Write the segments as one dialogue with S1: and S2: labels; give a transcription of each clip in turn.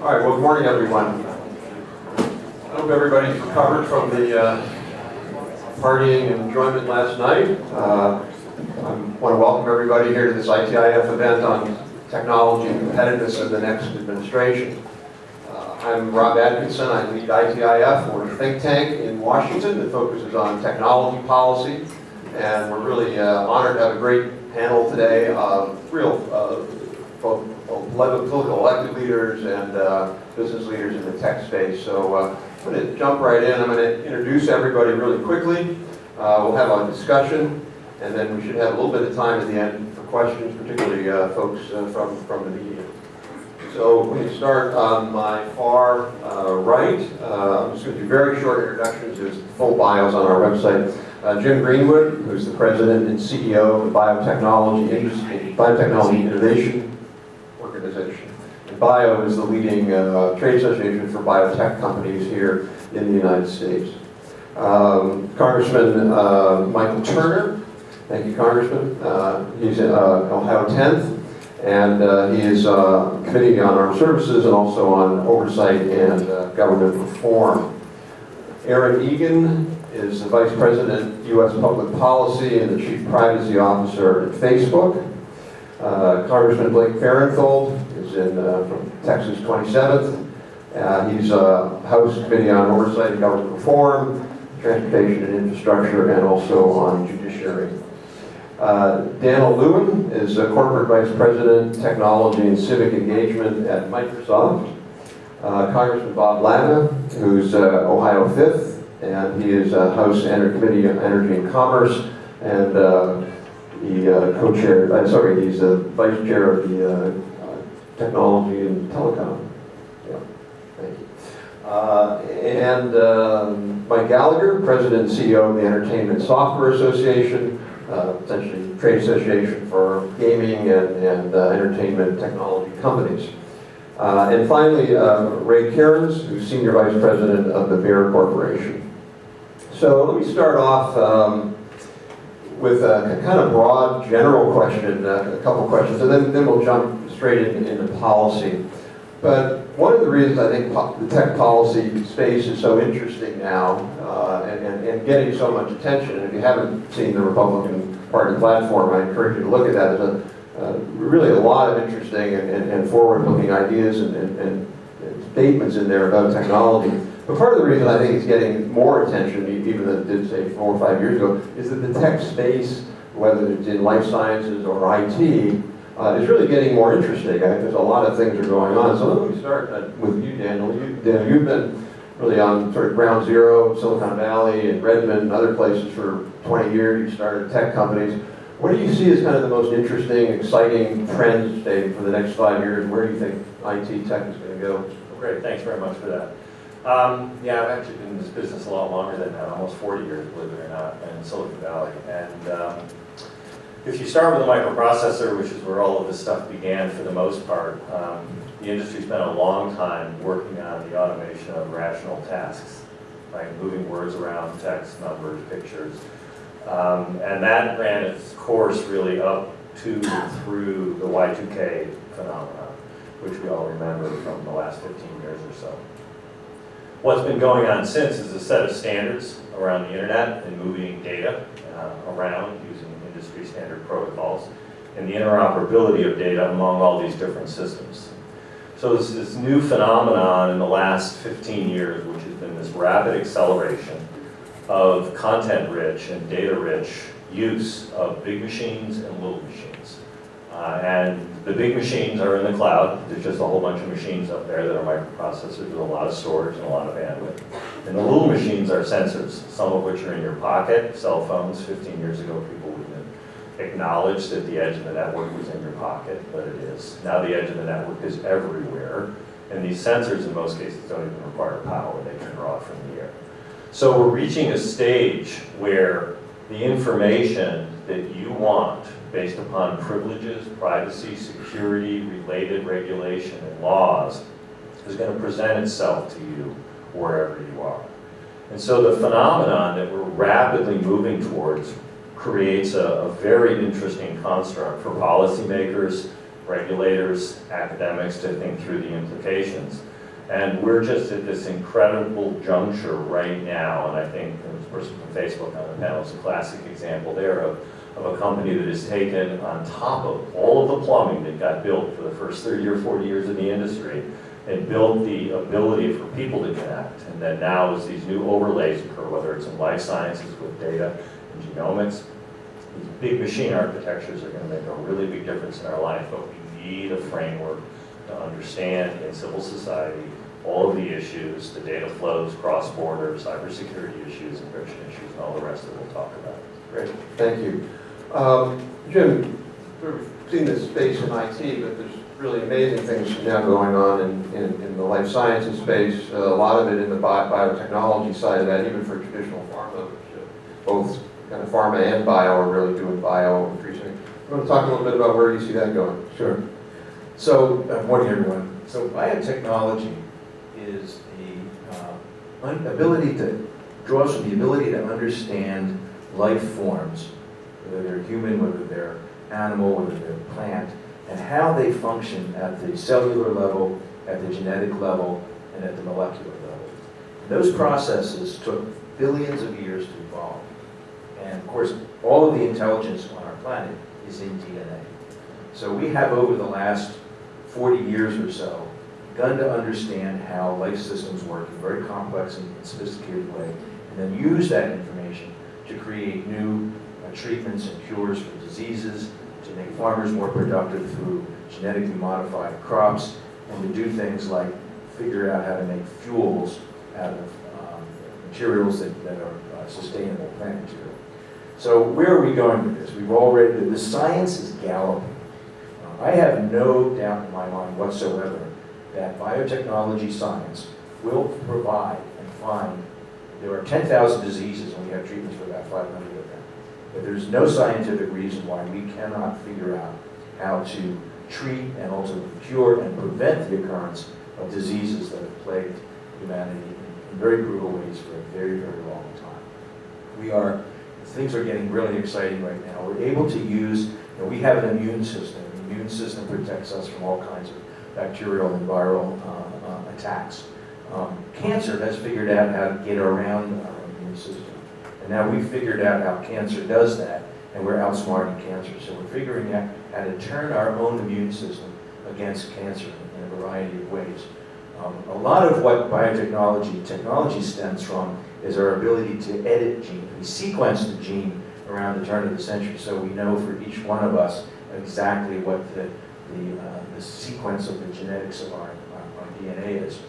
S1: All right, well, good morning, everyone. I hope everybody's recovered from the partying and enjoyment last night. I want to welcome everybody here to this ITIF event on technology and competitiveness of the next administration. I'm Rob Atkinson. I lead ITIF. We're a think tank in Washington that focuses on technology policy, and we're really honored to have a great panel today of real both political elected leaders and business leaders in the tech space. So I'm going to jump right in. I'm going to introduce everybody really quickly. We'll have a discussion, and then we should have a little bit of time at the end for questions, particularly folks from the media. So we can start on my far right. I'm just going to do very short introductions. There's full bios on our website. Jim Greenwood, who's the president and CEO of the Biotechnology Innovation Organization. And BIO is the leading trade association for biotech companies here in the United States. Congressman Michael Turner, thank you, Congressman. He's Ohio 10th, and he is Committee on Armed Services and also on Oversight and Government Reform. Aaron Egan is the Vice President, U.S. Public Policy and the Chief Privacy Officer at Facebook. Congressman Blake Farenthold is from Texas 27th. He's House Committee on Oversight and Government Reform, Transportation and Infrastructure, and also on Judiciary. Daniel Lewin is Corporate Vice President, Technology and Civic Engagement at Microsoft. Congressman Bob Latta, who's Ohio 5th, and he is House Committee on Energy and Commerce, and he's the Vice Chair of the Technology and Telecom. Yeah, thank you. And Mike Gallagher, President and CEO of the Entertainment Software Association, essentially a trade association for gaming and entertainment technology companies. And finally, Ray Cairns, who's Senior Vice President of the Bayer Corporation. So let me start off with a kind of broad, general question, a couple questions, and then we'll jump straight into policy. But one of the reasons I think the tech policy space is so interesting now and getting so much attention, and if you haven't seen the Republican Party platform, I encourage you to look at that. There's really a lot of interesting and forward-looking ideas and statements in there about technology. But part of the reason I think it's getting more attention, even than it did, say, 4 or 5 years ago, is that the tech space, whether it's in life sciences or IT, is really getting more interesting. There's a lot of things are going on. So let me start with you, Daniel. You've been really on sort of ground zero, Silicon Valley and Redmond and other places for 20 years. You started tech companies. What do you see as kind of the most interesting, exciting trends, Dave, for the next 5 years? Where do you think IT tech is going to go?
S2: Great, thanks very much for that. Yeah, I've actually been in this business a lot longer than that, almost 40 years, believe it or not, in Silicon Valley. And if you start with a microprocessor, which is where all of this stuff began for the most part, the industry spent a long time working on the automation of rational tasks, right? Moving words around, text, numbers, pictures. And that ran its course really up to and through the Y2K phenomenon, which we all remember from the last 15 years or so. What's been going on since is a set of standards around the internet and moving data around using industry standard protocols and the interoperability of data among all these different systems. So this new phenomenon in the last 15 years, which has been this rapid acceleration of content-rich and data-rich use of big machines and little machines. And the big machines are in the cloud. There's just a whole bunch of machines up there that are microprocessors with a lot of storage and a lot of bandwidth. And the little machines are sensors, some of which are in your pocket. Cell phones, 15 years ago, people wouldn't have acknowledged that the edge of the network was in your pocket, but it is. Now the edge of the network is everywhere. And these sensors, in most cases, don't even require power. They can draw it from the air. So we're reaching a stage where the information that you want, based upon privileges, privacy, security, related regulation, and laws, is going to present itself to you wherever you are. And so the phenomenon that we're rapidly moving towards creates a very interesting construct for policymakers regulators, academics to think through the implications. And we're just at this incredible juncture right now, and I think the person from Facebook on the panel is a classic example there of a company that has taken on top of all of the plumbing that got built for the first 30 or 40 years in the industry and built the ability for people to connect. And then now as these new overlays occur, whether it's in life sciences with data and genomics, these big machine architectures are going to make a really big difference in our life, but we need a framework to understand in civil society all of the issues, the data flows, cross-border, cybersecurity issues, encryption issues, and all the rest that we'll talk about.
S1: Great, thank you. Jim, we've seen this space in IT, but there's really amazing things now going on in the life sciences space, a lot of it in the biotechnology side of that, even for traditional pharma, which both kind of pharma and bio are really doing bio increasingly. You want to talk a little bit about where you see that going?
S3: Sure. So, morning everyone. So biotechnology is the ability to draws from the ability to understand life forms, whether they're human, whether they're animal, whether they're plant, and how they function at the cellular level, at the genetic level, and at the molecular level. Those processes took billions of years to evolve. And of course, all of the intelligence on our planet is in DNA. So we have, over the last 40 years or so, begun to understand how life systems work in a very complex and sophisticated way, and then use that information to create new treatments and cures for diseases, to make farmers more productive through genetically modified crops, and to do things like figure out how to make fuels out of materials that are sustainable plant material. So where are we going with this? The science is galloping. I have no doubt in my mind whatsoever that biotechnology science will provide and find. There are 10,000 diseases and we have treatments for about 500 of them. But there's no scientific reason why we cannot figure out how to treat and ultimately cure and prevent the occurrence of diseases that have plagued humanity in very brutal ways for a very, very long time. Things are getting really exciting right now. We're able to use, we have an immune system. The immune system protects us from all kinds of bacterial and viral attacks. Cancer has figured out how to get around our immune system. And now we've figured out how cancer does that, and we're outsmarting cancer. So we're figuring out how to turn our own immune system against cancer in a variety of ways. A lot of what technology stems from is our ability to edit genes. We sequence the gene around the turn of the century, so we know for each one of us exactly what the sequence of the genetics of our DNA is.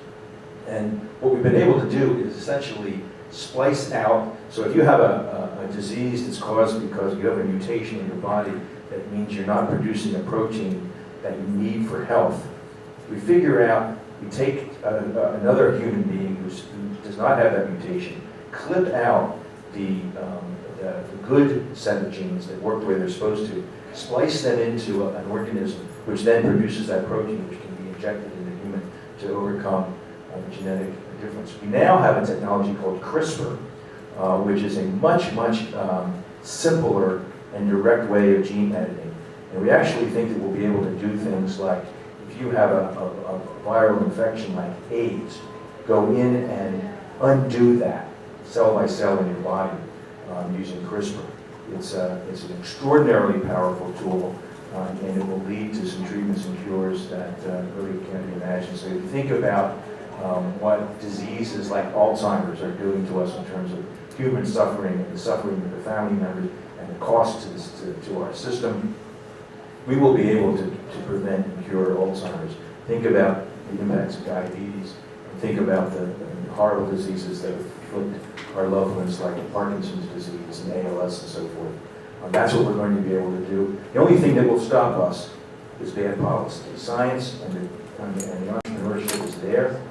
S3: And what we've been able to do is essentially splice out, so if you have a disease that's caused because you have a mutation in your body that means you're not producing a protein that you need for health, we take another human being who does not have that mutation, clip out the good set of genes that work the way they're supposed to, splice them into an organism which then produces that protein which can be injected in the human to overcome the genetic difference. We now have a technology called CRISPR, which is a much simpler and direct way of gene editing. And we actually think that we'll be able to do things like, if you have a viral infection like AIDS, go in and undo that cell by cell in your body using CRISPR. It's an extraordinarily powerful tool, and it will lead to some treatments and cures that really can't be imagined. So if you think about what diseases like Alzheimer's are doing to us in terms of human suffering and the suffering of the family members and the cost to our system, we will be able to prevent and cure Alzheimer's. Think about the impacts of diabetes, and think about the horrible diseases that afflict our loved ones like Parkinson's disease and ALS and so forth. That's what we're going to be able to do. The only thing that will stop us is bad policy. The science and the entrepreneurship is there.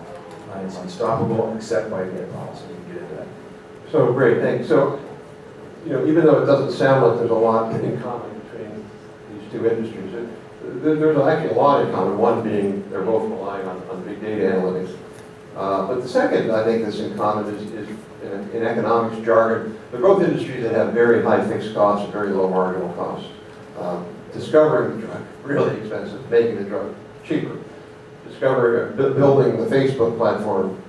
S3: It's unstoppable except by bad policy. We can get into that.
S1: So great, thanks. So, even though it doesn't sound like there's a lot in common between these two industries, there's actually a lot in common. One being they're both relying on big data analytics. But the second, I think, that's in common is in economics jargon, they're both industries that have very high fixed costs and very low marginal costs. discovering the drug, really expensive, making the drug cheaper. Discovering, building the Facebook platform,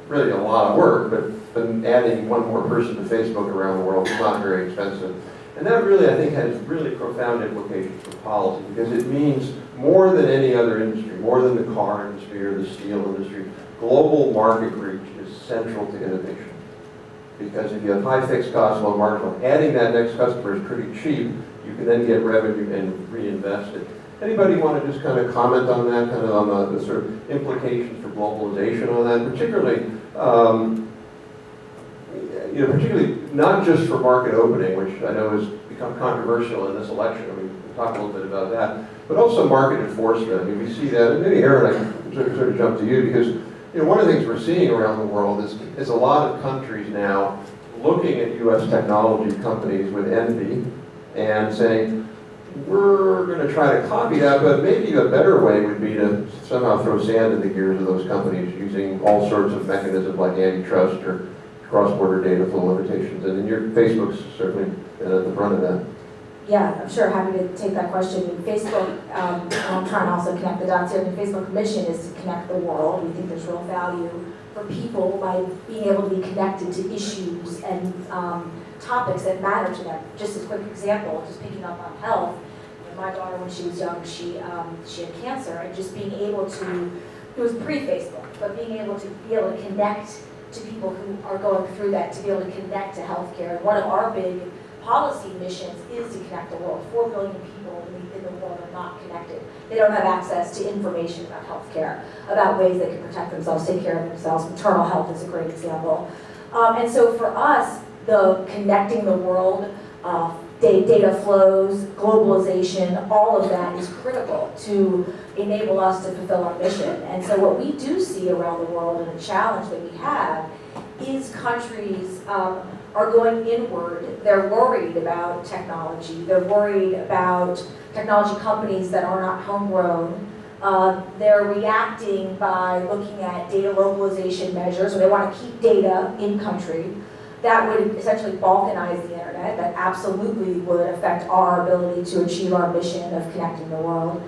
S1: really a lot of work, but adding one more person to Facebook around the world is not very expensive. And that really, I think, has really profound implications for policy, because it means more than any other industry, more than the car industry or the steel industry, global market reach is central to innovation. Because if you have high fixed costs, low marginal, adding that next customer is pretty cheap, you can then get revenue and reinvest it. Anybody want to just kind of comment on that, kind of on the sort of implications for globalization on that, particularly, particularly not just for market opening, which I know has become controversial in this election. I mean, we'll talk a little bit about that, but also market enforcement. I mean, we see that, and maybe Aaron, I can sort of jump to you, because one of the things we're seeing around the world is a lot of countries now looking at U.S. technology companies with envy and saying, we're going to try to copy that, but maybe a better way would be to somehow throw sand in the gears of those companies using all sorts of mechanisms like antitrust or cross-border data flow limitations. And your Facebook's certainly been at the front of that.
S4: Yeah, I'm sure, happy to take that question. I mean, Facebook, I'm trying to also connect the dots here. I mean, Facebook's mission is to connect the world. We think there's real value for people by being able to be connected to issues and topics that matter to them. Just a quick example, just picking up on health. My daughter, when she was young, she had cancer, and just being able to, it was pre-Facebook, but being able to connect to people who are going through that, to be able to connect to healthcare. And one of our big policy missions is to connect the world. 4 billion people in the world are not connected. They don't have access to information about healthcare, about ways they can protect themselves, take care of themselves. Maternal health is a great example. And so for us, the connecting the world, data flows, globalization, all of that is critical to enable us to fulfill our mission. And so what we do see around the world, and a challenge that we have, is countries are going inward. They're worried about technology. They're worried about technology companies that are not homegrown. They're reacting by looking at data localization measures, so they want to keep data in country. That would essentially balkanize the internet. That absolutely would affect our ability to achieve our mission of connecting the world.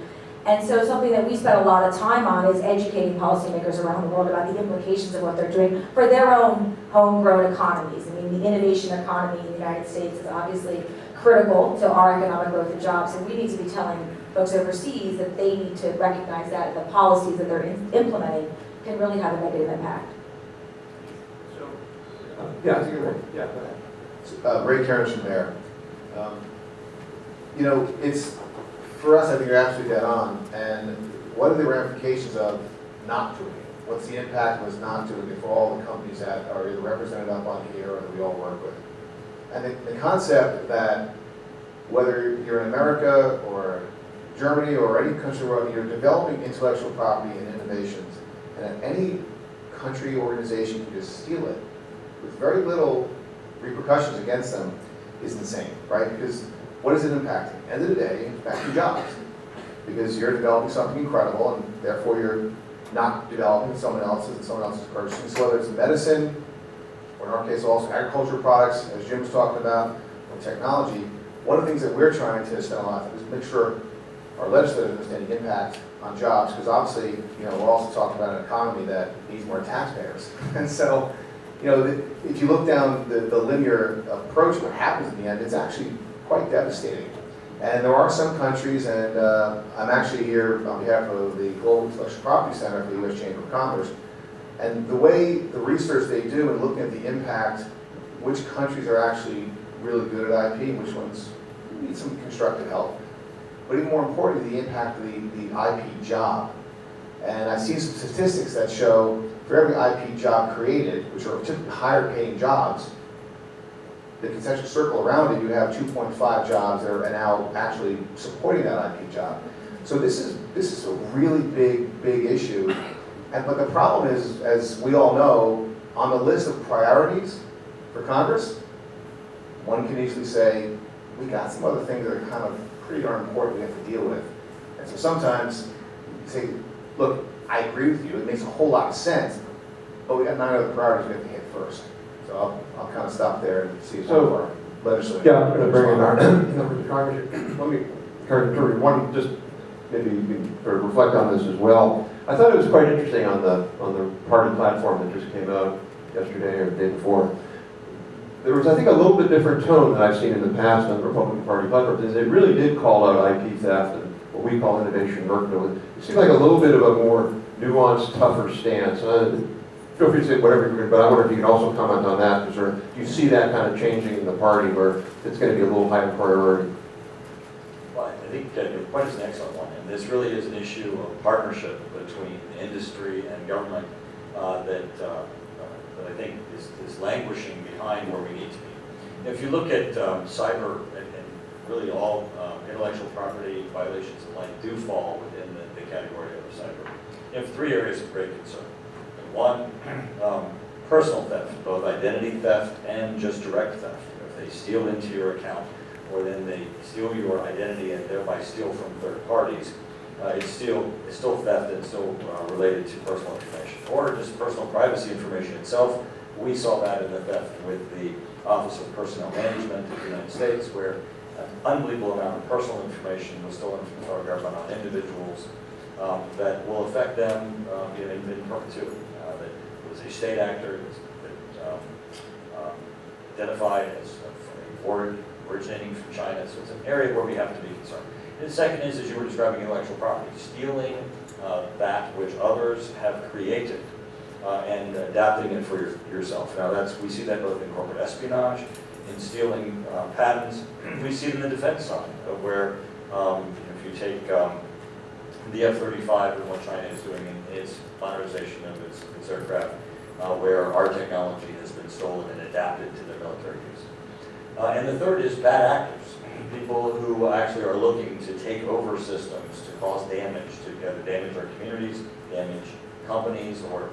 S4: And so something that we spend a lot of time on is educating policymakers around the world about the implications of what they're doing for their own homegrown economies. I mean, the innovation economy in the United States is obviously critical to our economic growth and jobs, and we need to be telling folks overseas that they need to recognize that the policies that they're implementing can really have a negative impact.
S1: Yeah, that's a good one. Yeah, go ahead.
S5: Ray Cairns from there. It's, for us, I think you're absolutely dead on. And what are the ramifications of not doing it? What's the impact of us not doing it for all the companies that are either represented up on here or that we all work with? And the concept that whether you're in America or Germany or any country where you're developing intellectual property and innovations, and that any country or organization can just steal it with very little repercussions against them is insane, right? Because what is it impacting? At the end of the day, it's impacting jobs. Because you're developing something incredible, and therefore you're not developing someone else's and someone else's purchasing. So whether it's medicine, or in our case also agricultural products, as Jim was talking about, or technology, one of the things that we're trying to spend a lot of time is make sure our legislators understand the impact on jobs, because obviously, we're also talking about an economy that needs more taxpayers. And so, if you look down the linear approach, what happens in the end, it's actually quite devastating. And there are some countries, and I'm actually here on behalf of the Global Intellectual Property Center for the U.S. Chamber of Commerce. And the way the research they do in looking at the impact, which countries are actually really good at IP, which ones need some constructive help. But even more importantly, the impact of the IP job. And I've seen some statistics that show for every IP job created, which are typically higher paying jobs, the concentric circle around it, you have 2.5 jobs that are now actually supporting that IP job. So this is a really big issue. But the problem is, as we all know, on the list of priorities for Congress, one can easily say, we got some other things that are kind of pretty darn important we have to deal with. And so sometimes you say, look, I agree with you, it makes a whole lot of sense, but we got 9 other priorities we have to hit first. So I'll kind of stop there and see if some of our legislators.
S1: Yeah, I'm going to bring in our members of Congress. Let me one, just maybe you can sort of reflect on this as well. I thought it was quite interesting on the party platform that just came out yesterday or the day before. There was, I think, a little bit different tone than I've seen in the past on the Republican Party platform. Is it really did call out IP theft and what we call innovation murkdom. It seemed like a little bit of a more nuanced, tougher stance. Feel free to say whatever you can, but I wonder if you can also comment on that, because do you see that kind of changing in the party where it's going to be a little higher priority?
S2: Well, I think your point is an excellent one, and this really is an issue of partnership between industry and government that I think is languishing behind where we need to be. If you look at cyber and really all intellectual property violations and like do fall within the category of cyber, you have three areas of great concern. One, personal theft, both identity theft and just direct theft. If they steal into your account, or then they steal your identity and thereby steal from third parties, it's still theft and still related to personal information. Or just personal privacy information itself. We saw that in the theft with the Office of Personnel Management in the United States, where an unbelievable amount of personal information was stolen from our government on individuals that will affect them in perpetuity. That was a state actor that identified as originating from China, so it's an area where we have to be concerned. And the second is, as you were describing, intellectual property, stealing that which others have created and adapting it for yourself. Now we see that both in corporate espionage, in stealing patents. We see it in the defense side, where if you take the F-35 and what China is doing in its modernization of its aircraft, where our technology has been stolen and adapted to their military use. And the third is bad actors, people who actually are looking to take over systems to cause damage, to either damage our communities, damage companies, or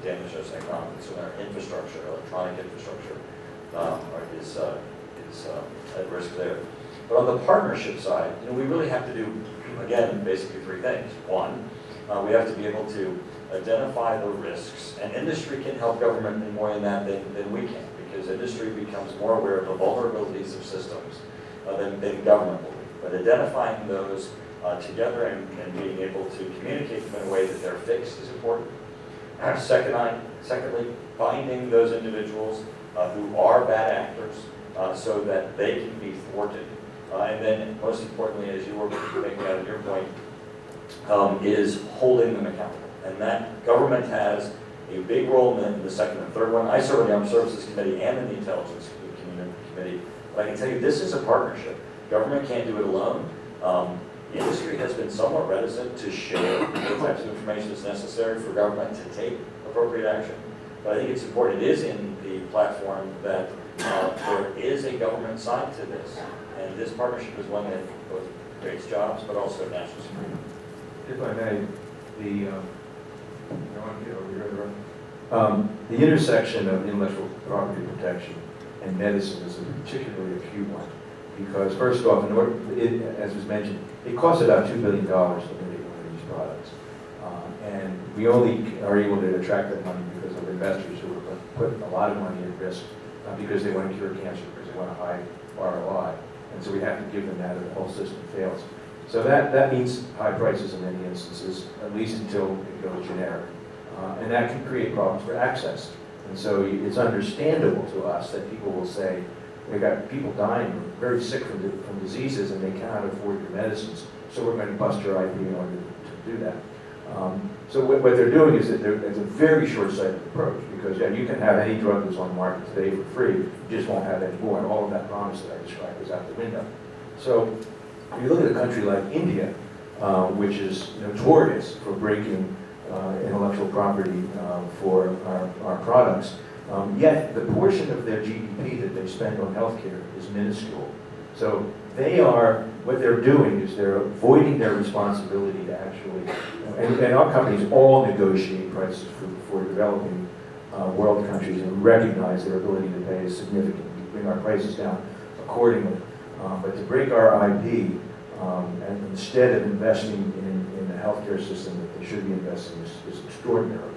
S2: damage us economically. So our infrastructure, electronic infrastructure, is at risk there. But on the partnership side, we really have to do, again, basically three things. One, we have to be able to identify the risks, and industry can help government in more in that than we can, because industry becomes more aware of the vulnerabilities of systems than government will be. But identifying those together and being able to communicate them in a way that they're fixed is important. Secondly, finding those individuals who are bad actors so that they can be thwarted. And then, most importantly, as you were making out of your point, is holding them accountable. And that government has a big role in the second and third one. I serve on the Armed Services Committee and in the Intelligence Committee. But I can tell you, this is a partnership. Government can't do it alone. The industry has been somewhat reticent to share the types of information that's necessary for government to take appropriate action. But I think it's important, it is in the platform, that there is a government side to this. And this partnership is one that both creates jobs, but also national security.
S3: If I may, the intersection of intellectual property protection and medicine is a particularly acute one. Because first off, as was mentioned, it costs about $2 billion to make one of these products. And we only are able to attract that money because of investors who are putting a lot of money at risk, not because they want to cure cancer, because they want a high ROI. And so we have to give them that, or the whole system fails. So that means high prices in many instances, at least until it goes generic. And that can create problems for access. And so it's understandable to us that people will say, we've got people dying, very sick from diseases, and they cannot afford your medicines, so we're going to bust your IP in order to do that. So what they're doing is that it's a very short-sighted approach, because you can have any drug that's on the market today for free, you just won't have any more, and all of that promise that I described is out the window. So if you look at a country like India, which is notorious for breaking intellectual property for our products, yet the portion of their GDP that they spend on healthcare is minuscule. So what they're doing is they're avoiding their responsibility to actually, and our companies all negotiate prices for developing world countries and recognize their ability to pay is significant. We bring our prices down accordingly. But to break our IP, and instead of investing in the healthcare system that they should be investing is extraordinarily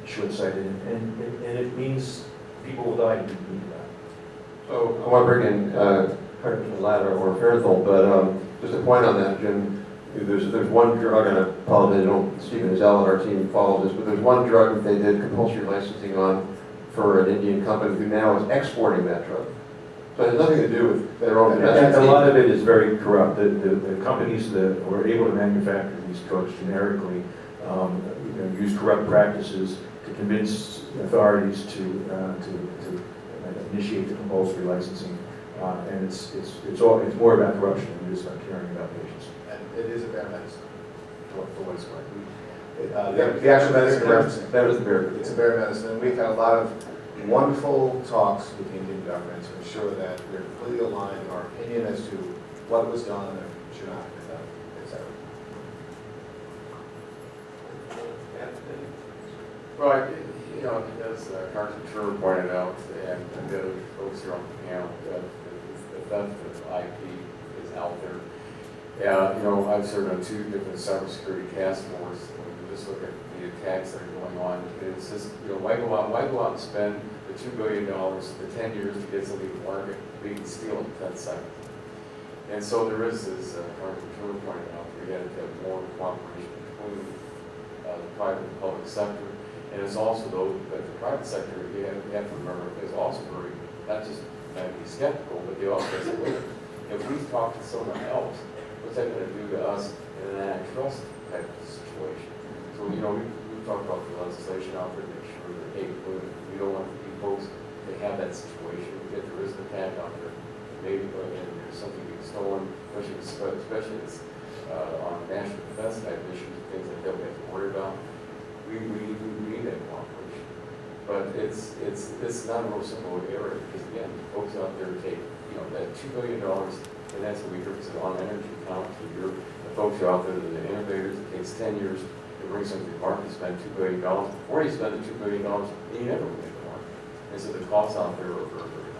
S3: short-sighted, and it means people will die due to that.
S1: So I want to bring in a Ladder or Fairthol, but just a point on that, Jim. There's one drug, and I apologize, Stephen Azell and our team follow this, but there's one drug that they did compulsory licensing on for an Indian company who now is exporting that drug. So it has nothing to do with their own domestic.
S3: And a lot of it is very corrupt. The companies that were able to manufacture these drugs generically use corrupt practices to convince authorities to initiate the compulsory licensing. And it's more about corruption than it is about caring about patients.
S5: And it is a bear medicine, for what it's worth. The actual medicine you're referencing,
S1: That was the bear.
S5: it's a bear medicine, and we've had a lot of wonderful talks with the Indian government to ensure that we're completely aligned in our opinion as to what was done and should not have been done, etc.
S6: Well, as Congressman Schur pointed out, and the other folks here on the panel, the theft of IP is out there. I've served on 2 different cybersecurity task forces. When you just look at the attacks that are going on, it's just, why go out and spend the $2 billion for 10 years to get something to market, we can steal in 10 seconds. And so there is, as Congressman Schur pointed out, we got to have more cooperation between the private and public sector. And it's also, though, that the private sector, you have to remember, is also very, not just not be skeptical, but they also say, wait, if we talk to someone else, what's that going to do to us in an antitrust type of situation? So, we've talked about the legislation out there to make sure that, hey, we don't want you folks to have that situation. If there is an attack out there, maybe and there's something being stolen, especially if it's on national defense type issues, things that we have to worry about. We need that cooperation, but it's not a real simple area because again, folks out there take that $2 billion, and that's what we heard on energy account for the folks who are out there, the innovators. It takes 10 years to bring something to market, spend $2 billion, or you spend the $2 billion and you never bring it to market. And so the costs out there are very, very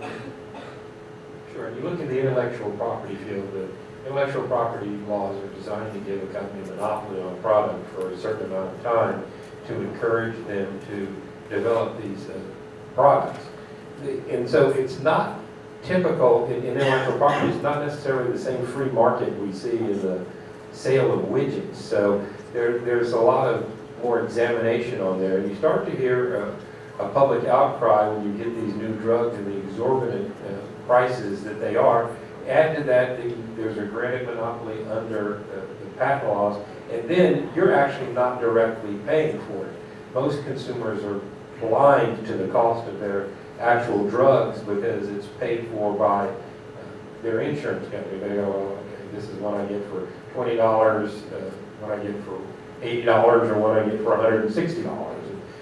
S6: high.
S7: Sure, and you look at the intellectual property field, the intellectual property laws are designed to give a company a monopoly on a product for a certain amount of time to encourage them to develop these products. And so it's not typical in intellectual property, it's not necessarily the same free market we see in the sale of widgets. So there's a lot of more examination on there. And you start to hear a public outcry when you get these new drugs and the exorbitant prices that they are. Add to that, there's a granted monopoly under the patent laws, and then you're actually not directly paying for it. Most consumers are blind to the cost of their actual drugs because it's paid for by their insurance company. They go, well, okay, this is what I get for $20, what I get for $80, or what I get for $160.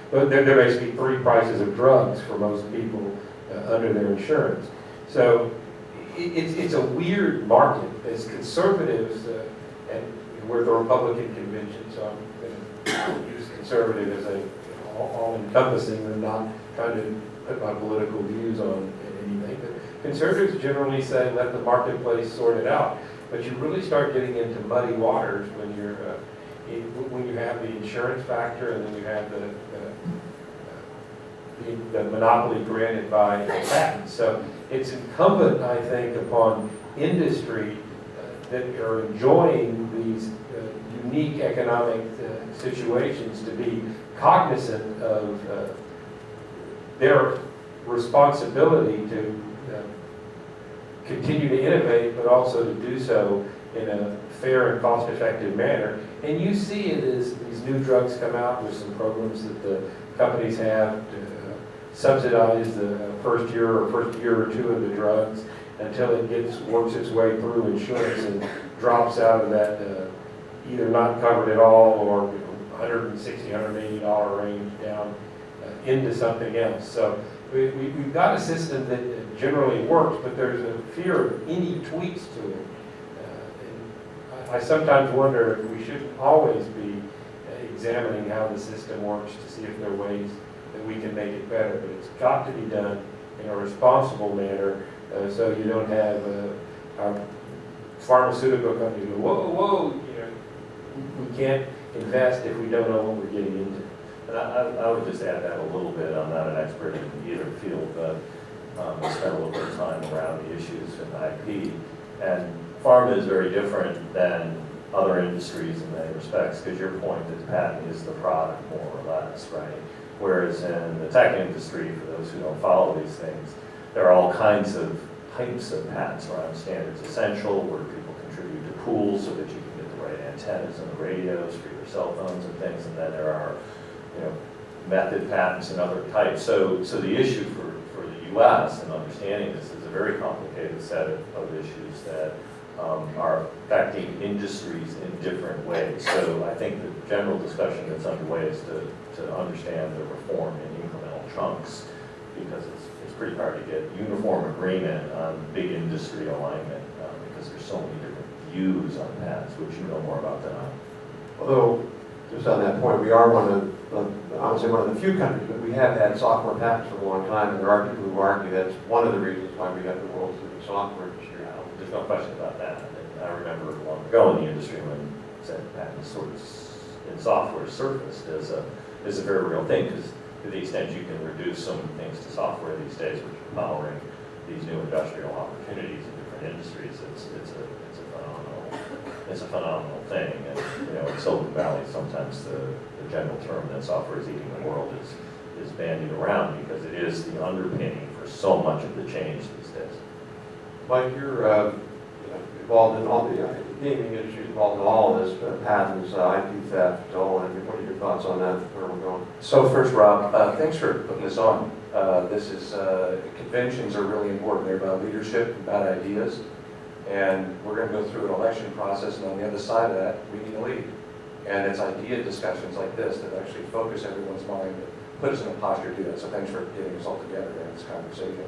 S7: But they're basically 3 prices of drugs for most people under their insurance. So it's a weird market. As conservatives, and we're the Republican convention, so I'm going to use conservative as a all-encompassing and not trying to put my political views on anything. But conservatives generally say let the marketplace sort it out. But you really start getting into muddy waters when you have the insurance factor and then you have the monopoly granted by patents. So it's incumbent, I think, upon industry that are enjoying these unique economic situations to be cognizant of their responsibility to continue to innovate, but also to do so in a fair and cost-effective manner. And you see it as these new drugs come out with some programs that the companies have to subsidize the first year or 2 of the drugs until it works its way through insurance and drops out of that either not covered at all or $160, $180 range down into something else. So we've got a system that generally works, but there's a fear of any tweaks to it. I sometimes wonder if we shouldn't always be examining how the system works to see if there are ways that we can make it better. But it's got to be done in a responsible manner so you don't have our pharmaceutical companies go, whoa, we can't invest if we don't know what we're getting into.
S2: And I would just add that a little bit. I'm not an expert in either field, but We spent a little bit of time around the issues in IP. And pharma is very different than other industries in many respects, because your point is patent is the product, more or less, right? Whereas in the tech industry, for those who don't follow these things, there are all kinds of types of patents around standards essential, where people contribute to pools so that you can get the right antennas and the radios for your cell phones and things, and then there are, you know, method patents and other types. So the issue for the US in understanding this is a very complicated set of issues that are affecting industries in different ways. So I think the general discussion that's underway is to understand the reform in incremental chunks, because it's pretty hard to get uniform agreement on big industry alignment, because there's so many different views on patents, which you know more about than I.
S1: Although, just on that point, we are one of the few countries, but we have had software patents for a long time, and there are people who argue that's one of the reasons why we have the world's leading software industry.
S2: There's no question about that. And I remember long ago in the industry when said patent sort of in software surfaced as a very real thing, because to the extent you can reduce so many things to software these days, which are powering these new industrial opportunities in different industries, it's a phenomenal thing. And you know, in Silicon Valley, sometimes the general term that software is eating the world is bandied around, because it is the underpinning for so much of the change these days.
S1: Mike, you're involved in all the gaming industry, involved in all of this, patents, IP theft, all. And what are your thoughts on that? Where we're going?
S3: So first, Rob, thanks for putting this on. Conventions are really important. They're about leadership, about ideas. And we're going to go through an election process, and on the other side of that, we need a lead. And it's idea discussions like this that actually focus everyone's mind, that put us in a posture to do that. So thanks for getting us all together in this conversation.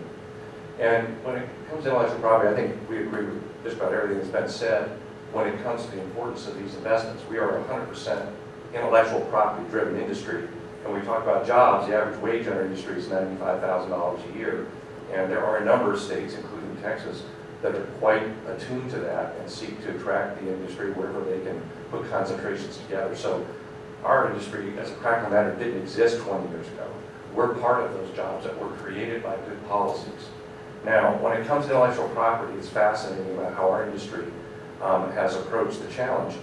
S3: And when it comes to intellectual property, I think we agree with just about everything that's been said. When it comes to the importance of these investments, we are a 100% intellectual property-driven industry. And we talk about jobs, the average wage in our industry is $95,000 a year. And there are a number of states, including Texas, that are quite attuned to that and seek to attract the industry wherever they can put concentrations together. So our industry, as a practical matter, didn't exist 20 years ago. We're part of those jobs that were created by good policies. Now, when it comes to intellectual property, it's fascinating about how our industry has approached the challenge.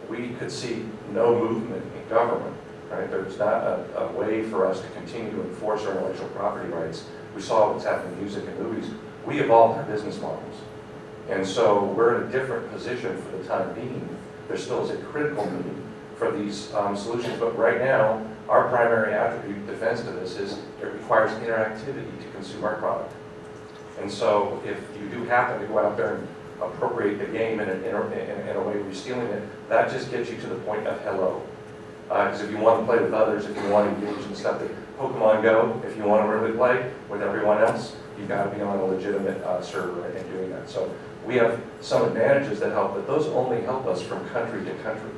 S3: We could see no movement in government, right? There's not a way for us to continue to enforce our intellectual property rights. We saw what's happening in music and movies. We evolved our business models. And so we're in a different position for the time being. There still is a critical need for these solutions, but right now, our primary attribute defense to this is it requires interactivity to consume our product. And so if you do happen to go out there and appropriate the game in a way where you're stealing it, that just gets you to the point of hello. Because if you want to play with others, if you want to engage in stuff like Pokemon Go, if you want to really play with everyone else, you've got to be on a legitimate server and doing that. So we have some advantages that help, but those only help us from country to country.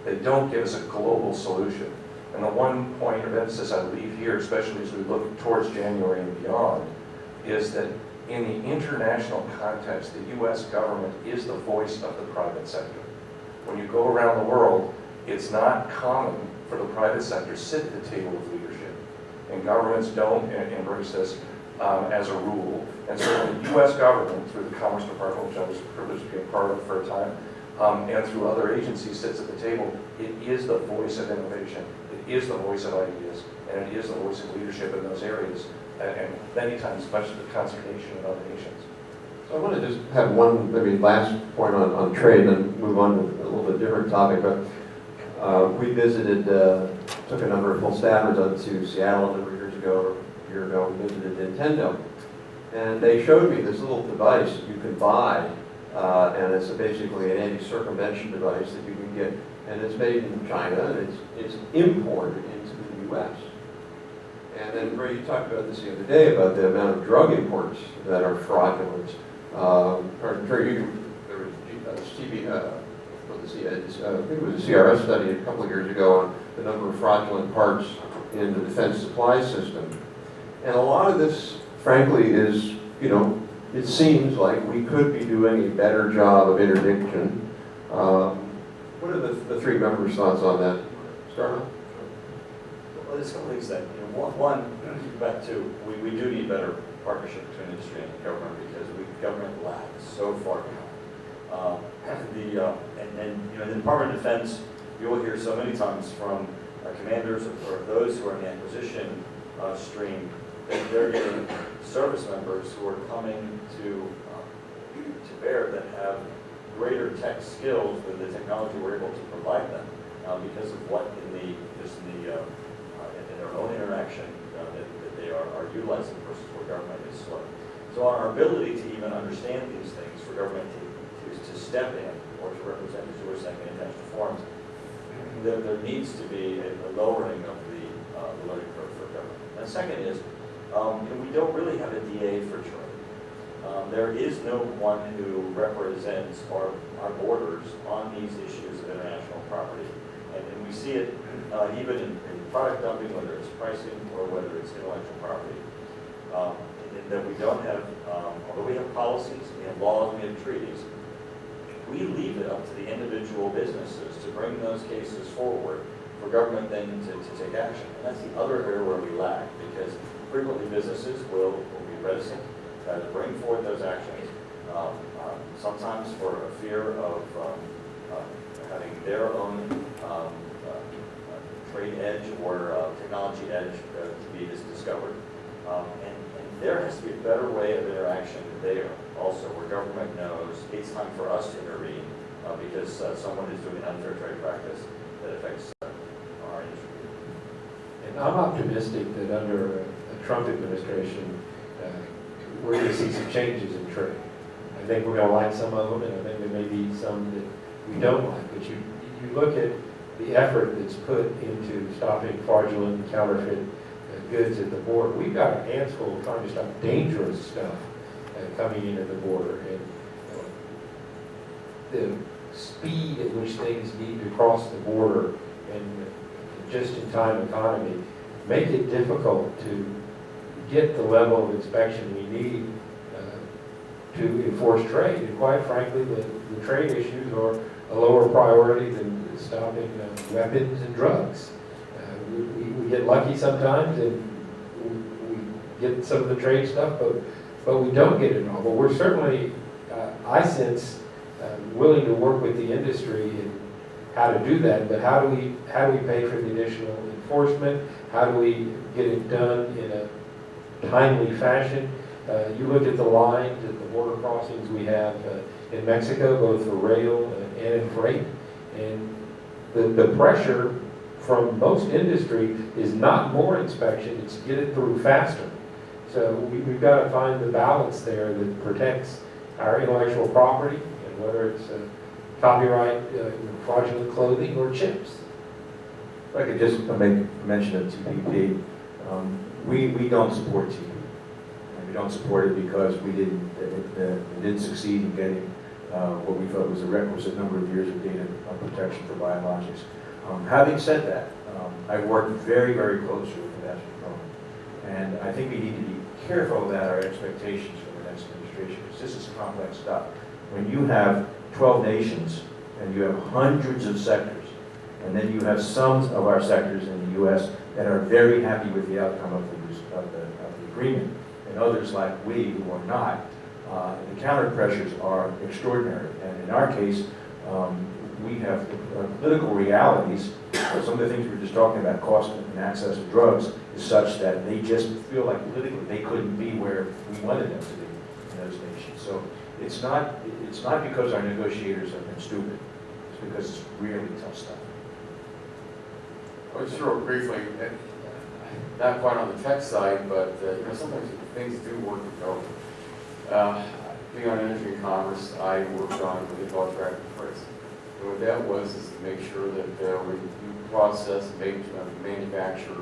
S3: They don't give us a global solution. And the one point of emphasis I leave here, especially as we look towards January and beyond, is that in the international context, the U.S. government is the voice of the private sector. When you go around the world, it's not common for the private sector to sit at the table of leadership. And governments don't embrace this as a rule. And so the U.S. government, through the Commerce Department, which I was privileged to be a part of for a time, and through other agencies sits at the table, it is the voice of innovation. It is the voice of ideas, and it is the voice of leadership in those areas, and many times much of the conservation of other nations.
S1: So I want to just have one, maybe last point on trade, and move on to a little bit different topic. But we visited, took a number of full staffers up to Seattle a number of years ago, a year ago, we visited Nintendo. And they showed me this little device you can buy, and it's basically an anti-circumvention device that you can get. And it's made in China, and it's imported into the U.S. And then Ray, you talked about this the other day, about the amount of drug imports that are fraudulent. I think it was a CRS study a couple of years ago on the number of fraudulent parts in the defense supply system. And a lot of this, frankly, is, it seems like we could be doing a better job of interdiction. What are the three members' thoughts on that? Start off?
S2: Well, there's a couple things that, one, back to, we do need better partnership between industry and government because government lags so far behind. In the Department of Defense, you will hear so many times from commanders or those who are in the acquisition stream that they're getting service members who are coming to bear that have greater tech skills with the technology we're able to provide them because of what in their own interaction that they are utilizing versus where government is slow. So our ability to even understand these things for government to step in or to represent, as you were saying, in international forums, there needs to be a lowering of the learning curve for government. And second is, we don't really have a DA for trade. There is no one who represents our borders on these issues of international property. And we see it even in product dumping, whether it's pricing or whether it's intellectual property. That we don't have, although we have policies, we have laws, we have treaties, we leave it up to the individual businesses to bring those cases forward for government then to take action. And that's the other area where we lag, because frequently businesses will be reticent to bring forward those actions, sometimes for a fear of having their own trade edge or technology edge to be discovered. And there has to be a better way of interaction there also, where government knows it's time for us to intervene because someone is doing an unfair trade practice that affects our industry.
S7: And I'm optimistic that under a Trump administration, we're going to see some changes in trade. I think we're going to like some of them, and I think there may be some that we don't like. But you look at the effort that's put into stopping fraudulent, counterfeit goods at the border. We've got our hands full trying to stop dangerous stuff coming in at the border. And the speed at which things need to cross the border and just-in-time economy make it difficult to get the level of inspection we need to enforce trade. And quite frankly, the trade issues are a lower priority than stopping weapons and drugs. We get lucky sometimes and we get some of the trade stuff, but we don't get it all. But we're certainly, I sense, willing to work with the industry in how to do that. But how do we pay for the additional enforcement? How do we get it done in a timely fashion? You look at the lines at the border crossings we have in Mexico, both for rail and in freight, and the pressure from most industry is not more inspection, it's get it through faster. So we've got to find the balance there that protects our intellectual property, and whether it's copyright, fraudulent clothing, or chips.
S3: If I could just make mention of TPP, we don't support TPP. And we don't support it because it didn't succeed in getting what we thought was a requisite number of years of data protection for biologics. Having said that, I've worked very, very closely with the National Department, and I think we need to be careful about our expectations for the next administration, because this is complex stuff. When you have 12 nations, and you have hundreds of sectors, and then you have some of our sectors in the U.S. that are very happy with the outcome of the agreement, and others like we who are not, the counter pressures are extraordinary. And in our case, we have political realities. Some of the things we were just talking about, cost and access to drugs, is such that they just feel like politically they couldn't be where we wanted them to be in those nations. So it's not because our negotiators have been stupid. It's because it's really tough stuff.
S6: Well, just real briefly, not quite on the tech side, but sometimes things do work in government. Being on energy and commerce, I worked on what they call track and trace. And what that was is to make sure that when you process and manufacture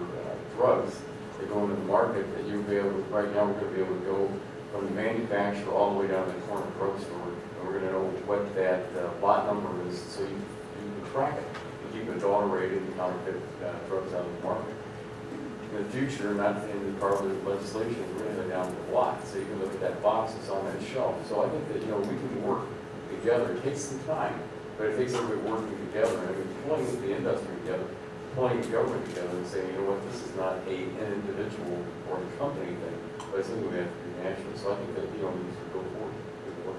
S6: drugs that go into the market, that you'll be able to, right now we're going to be able to go from the manufacturer all the way down to the corner drugstore, and we're going to know what that lot number is, so you can track it and keep it auto-rated and counterfeit drugs out of the market. In the future, not in the part of the legislation, we're going to go down to the lot, so you can look at that box that's on that shelf. So I think that we can work together. It takes some time, but it takes everybody working together. I mean, pulling the industry together, pulling the government together, and saying, you know what, this is not an individual or a company thing. but it's something we have to do naturally, so I think that, you know, we should go forward and work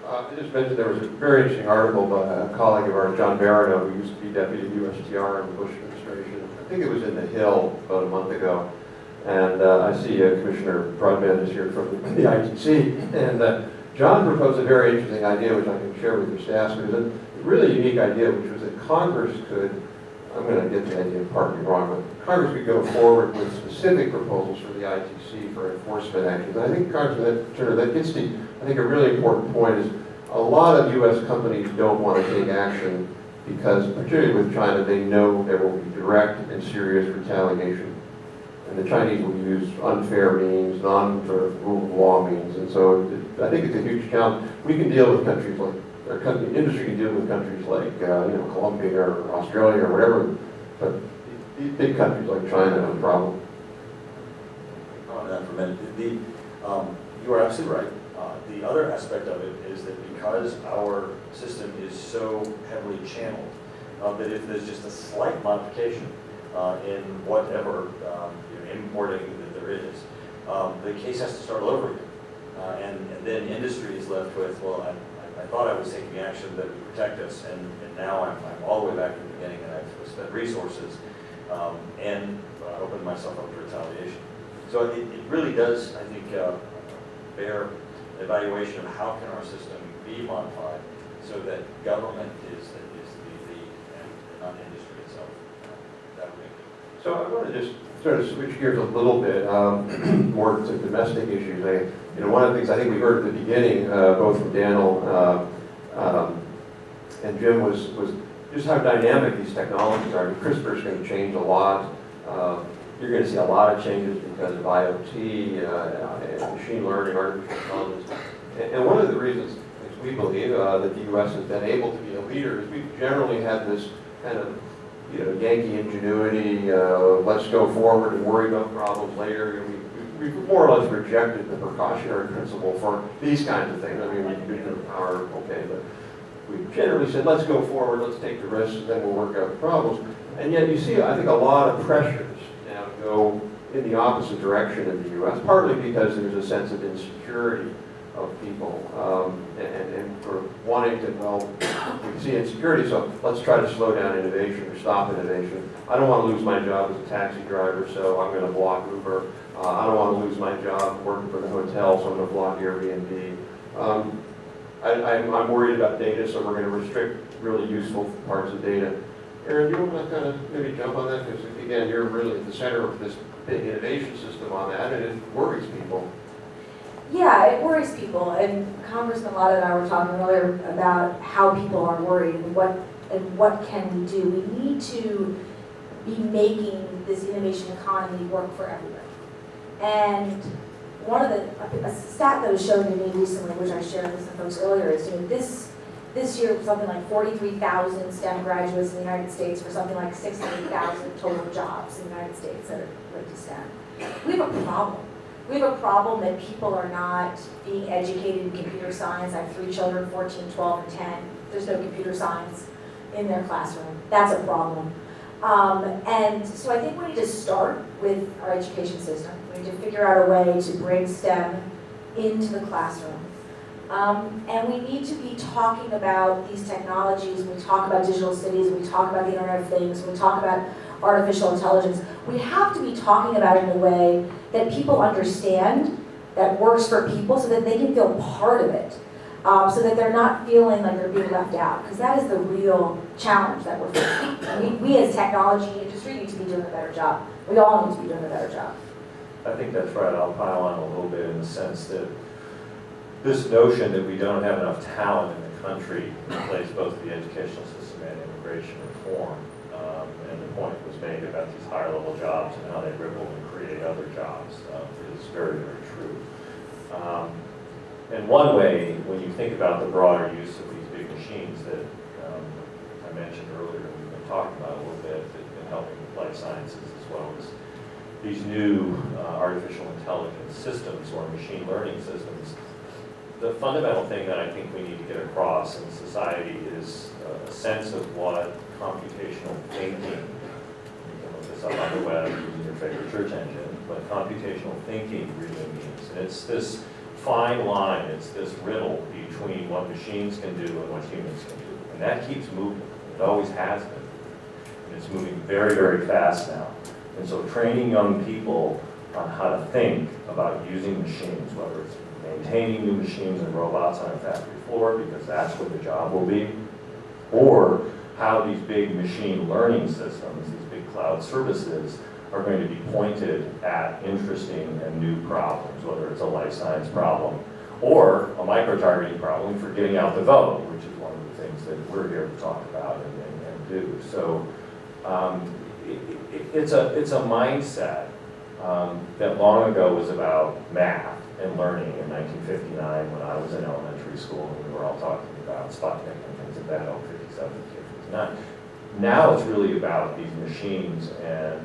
S6: on that.
S1: I just mentioned there was a very interesting article by a colleague of ours, John Barano, who used to be deputy USTR in the Bush administration. I think it was in the Hill about a month ago. And I see Commissioner Broadbent is here from the ITC. And John proposed a very interesting idea, which I can share with your staff. It was a really unique idea, which was that Congress could, I'm going to get the idea partly wrong, but Congress could go forward with specific proposals for the ITC for enforcement actions. I think, Congressman Turner, that gets to, I think, a really important point is a lot of U.S. companies don't want to take action because, particularly with China, they know there will be direct and serious retaliation. And the Chinese will use unfair means, non-sort of rule of law means. And so I think it's a huge challenge. We can deal with countries like, or industry can deal with countries like, you know, Colombia or Australia or whatever, but these big countries like China have a problem.
S2: On that for a minute, you are absolutely right. The other aspect of it is that because our system is so heavily channeled, that if there's just a slight modification in whatever importing that there is, the case has to start all over again. And then industry is left with, well, I thought I was taking action that would protect us, and now I'm all the way back to the beginning, and I've spent resources and opened myself up to retaliation. So it really does, I think, bear evaluation of how can our system be modified so that government is the lead and not industry itself. That would make it.
S1: So I want to just sort of switch gears a little bit more to domestic issues. You know, one of the things I think we heard at the beginning, both from Daniel and Jim, was just how dynamic these technologies are. I mean, CRISPR is going to change a lot. You're going to see a lot of changes because of IoT, machine learning, artificial intelligence. And one of the reasons, as we believe, that the U.S. has been able to be a leader is we've generally had this kind of, you know, Yankee ingenuity, let's go forward and worry about problems later. We've more or less rejected the precautionary principle for these kinds of things. I mean, we do the power, okay, but we've generally said, let's go forward, let's take the risks, and then we'll work out the problems. And yet you see, I think, a lot of pressures now go in the opposite direction in the U.S., partly because there's a sense of insecurity of people and for wanting to, well, we see insecurity, so let's try to slow down innovation or stop innovation. I don't want to lose my job as a taxi driver, so I'm going to block Uber. I don't want to lose my job working for the hotel, so I'm going to block Airbnb. I'm worried about data, so we're going to restrict really useful parts of data. Aaron, do you want to kind of maybe jump on that? Because again, you're really at the center of this big innovation system on that, and it worries people.
S4: Yeah, it worries people, and Congressman Lott and I were talking earlier about how people are worried and what can we do. We need to be making this innovation economy work for everybody. And one of a stat that was shown to me recently, which I shared with some folks earlier, is this year something like 43,000 STEM graduates in the United States for something like 68,000 total jobs in the United States that are linked to STEM. We have a problem. We have a problem that people are not being educated in computer science. I have 3 children, 14, 12, and 10. There's no computer science in their classroom. That's a problem. And so I think we need to start with our education system. We need to figure out a way to bring STEM into the classroom. And we need to be talking about these technologies. When we talk about digital cities, when we talk about the Internet of Things, when we talk about artificial intelligence, we have to be talking about it in a way that people understand, that works for people, so that they can feel part of it, so that they're not feeling like they're being left out, because that is the real challenge that we're facing. We as technology industry need to be doing a better job. We all need to be doing a better job.
S2: I think that's right. I'll pile on a little bit in the sense that this notion that we don't have enough talent in the country relates both to the educational system and immigration reform. And the point was made about these higher level jobs and how they ripple and create other jobs is very, very true. And one way, when you think about the broader use of these big machines that I mentioned earlier, we've been talking about a little bit, that have been helping with life sciences as well as these new artificial intelligence systems or machine learning systems, the fundamental thing that I think we need to get across in society is a sense of what computational thinking, you can look this up on the web using your favorite search engine, what computational thinking really means. And it's this fine line, it's this riddle between what machines can do and what humans can do. And that keeps moving. It always has been. And it's moving very, very fast now. And so training young people on how to think about using machines, whether it's maintaining new machines and robots on a factory floor, because that's where the job will be, or how these big machine learning systems, these big cloud services, are going to be pointed at interesting and new problems, whether it's a life science problem or a micro-targeting problem for getting out the vote, which is one of the things that we're here to talk about and do. So it's a mindset that long ago was about math and learning in 1959 when I was in elementary school and we were all talking about Sputnik and things like that, 57, 59. Now it's really about these machines, and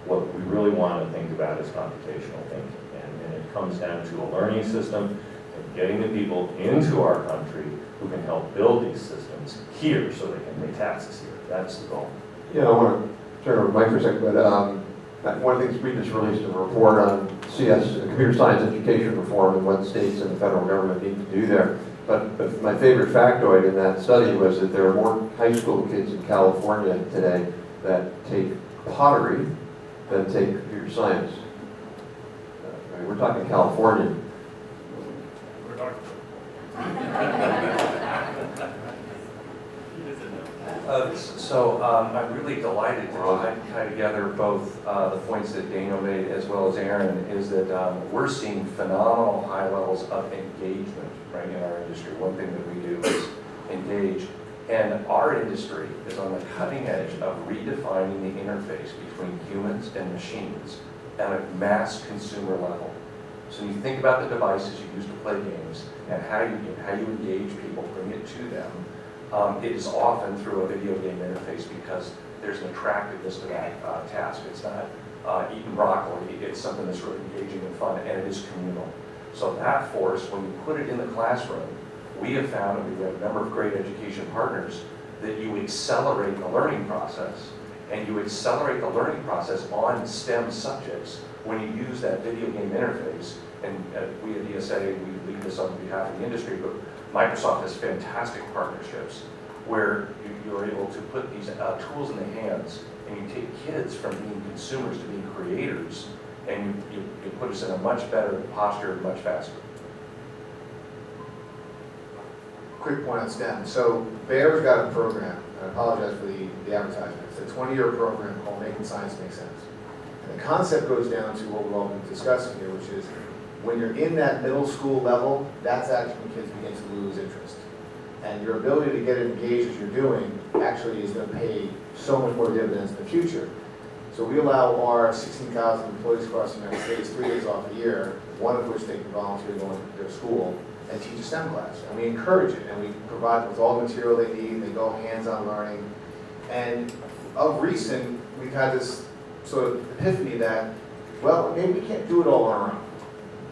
S2: what we really want to think about is computational thinking. And it comes down to a learning system and getting the people into our country who can help build these systems here so they can pay taxes here. That's the goal.
S1: Yeah, I want to turn over to Mike for a second, but one of the things we just released a report on CS, computer science education reform, and what states and the federal government need to do there. But my favorite factoid in that study was that there are more high school kids in California today that take pottery than take computer science. Right, we're talking California.
S5: We're talking.
S8: I'm really delighted to tie together both the points that Daniel made as well as Aaron, is that we're seeing phenomenal high levels of engagement right in our industry. One thing that we do is engage, and our industry is on the cutting edge of redefining the interface between humans and machines at a mass consumer level. So you think about the devices you use to play games and how you engage people, bring it to them. It is often through a video game interface because there's an attractiveness to that task. It's not eating broccoli, it's something that's really engaging and fun, and it is communal. So that force, when you put it in the classroom, we have found, and we have a number of great education partners, that you accelerate the learning process, and you accelerate the learning process on STEM subjects when you use that video game interface. And we at DSA, we lead this on behalf of the industry, but Microsoft has fantastic partnerships where you're able to put these tools in the hands, and you take kids from being consumers to being creators, and you put us in a much better posture much faster.
S5: Quick point on STEM. So Bayer's got a program, and I apologize for the advertisement. It's a 20-year program called Making Science Make Sense. And the concept goes down to what we've all been discussing here, which is when you're in that middle school level, that's actually when kids begin to lose interest. And your ability to get engaged as you're doing actually is going to pay so much more dividends in the future. So we allow our 16,000 employees across the United States 3 days off a year, one of which they can volunteer to go into their school and teach a STEM class. And we encourage it, and we provide them with all the material they need. They go hands-on learning. And of recent, we've had this sort of epiphany that, well, maybe we can't do it all on our own.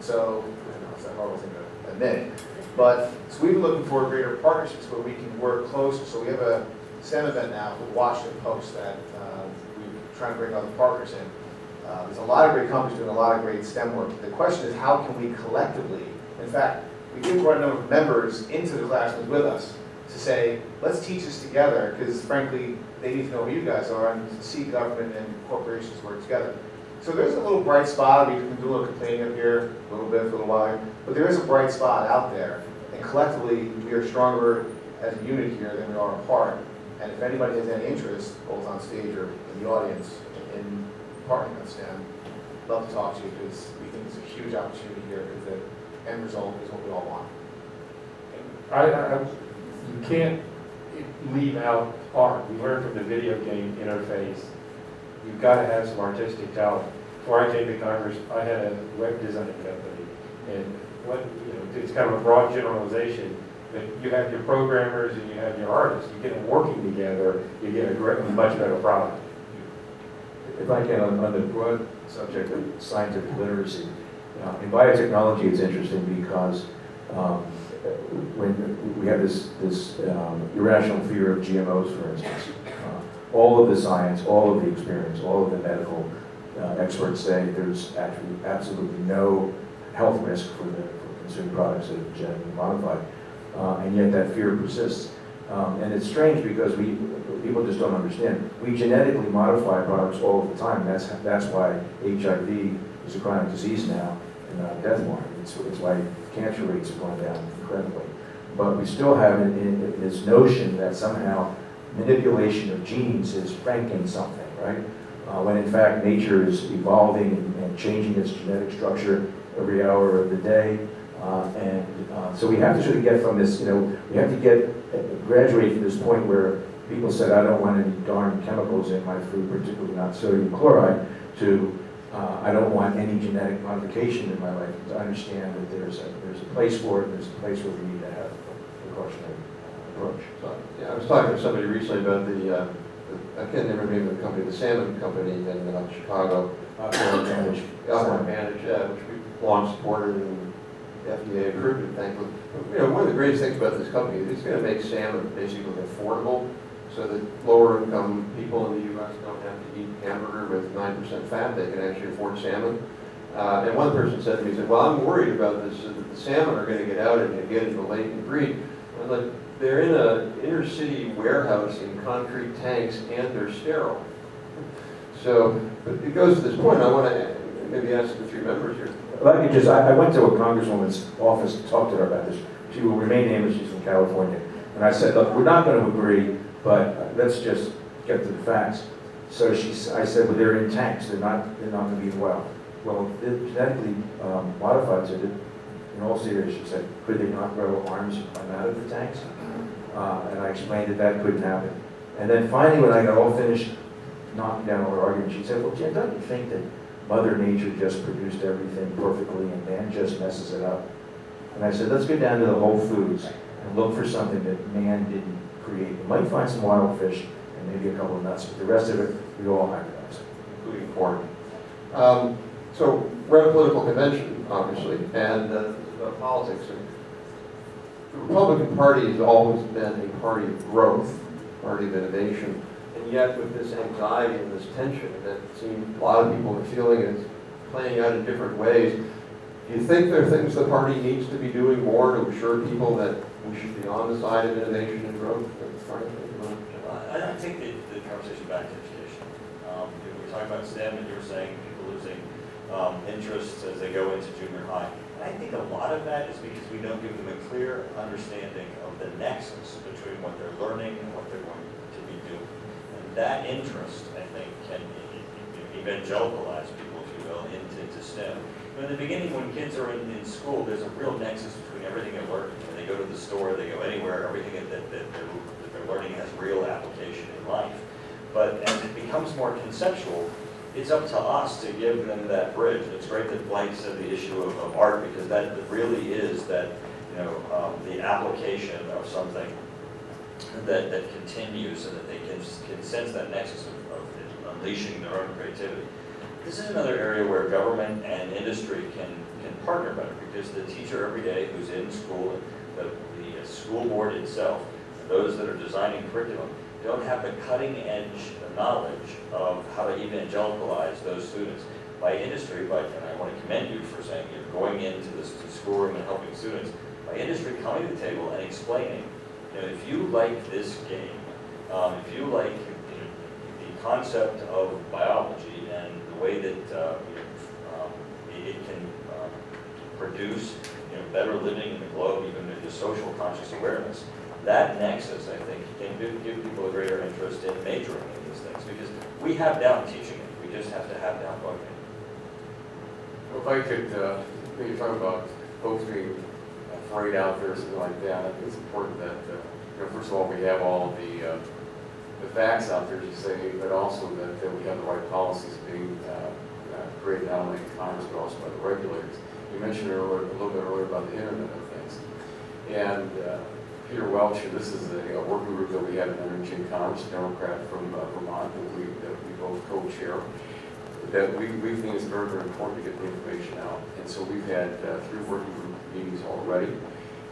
S5: So, I know it's a horrible thing to admit, but so we've been looking for greater partnerships where we can work closer. So we have a STEM event now with Washington Post that we're trying to bring other partners in. There's a lot of great companies doing a lot of great STEM work. The question is, how can we collectively, in fact, we did bring a number of members into the classrooms with us to say, let's teach this together, because frankly, they need to know who you guys are and see government and corporations work together. So there's a little bright spot. We've been doing a little complaining up here a little bit for a little while, but there is a bright spot out there. And collectively, we are stronger as a unit here than we are apart. And if anybody has any interest, both on stage or in the audience, in partnering with STEM, I'd love to talk to you, because we think it's a huge opportunity here, because the end result is what we all want.
S7: You can't leave out art. We learned from the video game interface. You've got to have some artistic talent. Before I came to Congress, I had a web design company, and it's kind of a broad generalization, but you have your programmers and you have your artists. You get them working together, you get a much better product.
S3: If I can, on the broad subject of scientific literacy, in biotechnology it's interesting because when we have this irrational fear of GMOs, for instance, all of the science, all of the experience, all of the medical experts say there's actually absolutely no health risk for consuming products that are genetically modified, and yet that fear persists. And it's strange because people just don't understand. We genetically modify products all of the time. That's why HIV is a chronic disease now and not a death warrant. It's why cancer rates are going down incredibly. But we still have this notion that somehow manipulation of genes is pranking something, right? When in fact nature is evolving and changing its genetic structure every hour of the day. So we have to sort of get from this, we have to graduate from this point where people said, I don't want any darn chemicals in my food, particularly not sodium chloride, to I don't want any genetic modification in my life, to understand that there's a place for it, and there's a place where we need to have a precautionary approach.
S1: So, yeah, I was talking to somebody recently about I can't remember the name of the company, the salmon company in Chicago.
S3: Advantage.
S1: Advantage, which we launched, supported, and FDA approved it, thankfully. One of the greatest things about this company is it's going to make salmon basically affordable, so that lower income people in the U.S. don't have to eat hamburger with 9% fat. They can actually afford salmon. And one person said to me, he said, well, I'm worried about this, that the salmon are going to get out and get into latent breed. I was like, they're in an inner city warehouse in concrete tanks and they're sterile. So, but it goes to this point. I want to maybe ask the three members here.
S3: I went to a congresswoman's office to talk to her about this. She will remain nameless, she's from California. And I said, look, we're not going to agree, but let's just get to the facts. So I said, well, they're in tanks, they're not going to be well. Well, they're genetically modified, so in all seriousness, she said, could they not grow arms and climb out of the tanks? And I explained that couldn't happen. And then finally, when I got all finished knocking down all her argument, she said, well, Jim, don't you think that Mother Nature just produced everything perfectly and man just messes it up? And I said, let's go down to the Whole Foods and look for something that man didn't create. You might find some wild fish and maybe a couple of nuts, but the rest of it, we all hybridize,
S1: Including corn. So we're at a political convention, obviously, and politics. The Republican Party has always been a party of growth, a party of innovation, and yet with this anxiety and this tension that seems a lot of people are feeling is playing out in different ways. Do you think there are things the party needs to be doing more to assure people that we should be on the side of innovation and growth?
S2: I think the conversation back to education. If we're talking about STEM, and you were saying people losing interest as they go into junior high. And I think a lot of that is because we don't give them a clear understanding of the nexus between what they're learning and what they're going to be doing. And that interest, I think, can evangelicalize people, if you will, into STEM. In the beginning, when kids are in school, there's a real nexus between everything they're learning. When they go to the store, they go anywhere, everything that they're learning has real application in life. But as it becomes more conceptual, it's up to us to give them that bridge. And it's great that Blake said the issue of art, because that really is that, the application of something that continues and that they can sense that nexus of unleashing their own creativity. This is another area where government and industry can partner better, because the teacher every day who's in school, the school board itself, those that are designing curriculum, don't have the cutting edge knowledge of how to evangelicalize those students. By industry, and I want to commend you for saying you're going into the schoolroom and helping students, by industry coming to the table and explaining, if you like this game, if you like the concept of biology and the way that it can produce better living in the globe, even with the social conscious awareness, that nexus, I think, can give people a greater interest in majoring in these things, because we have down teaching it, we just have to have down bugging it.
S6: Well, if I could maybe talk about folks being afraid out there or something like that, I think it's important that, first of all, we have all the facts out there to say, but also that we have the right policies being created not only in Congress, but also by the regulators. You mentioned a little bit earlier about the Internet of Things. And Peter Welch, this is a working group that we have in Energy and Commerce, Democrat from Vermont, that we both co-chair, that we think it's very, very important to get the information out. And so we've had 3 working group meetings already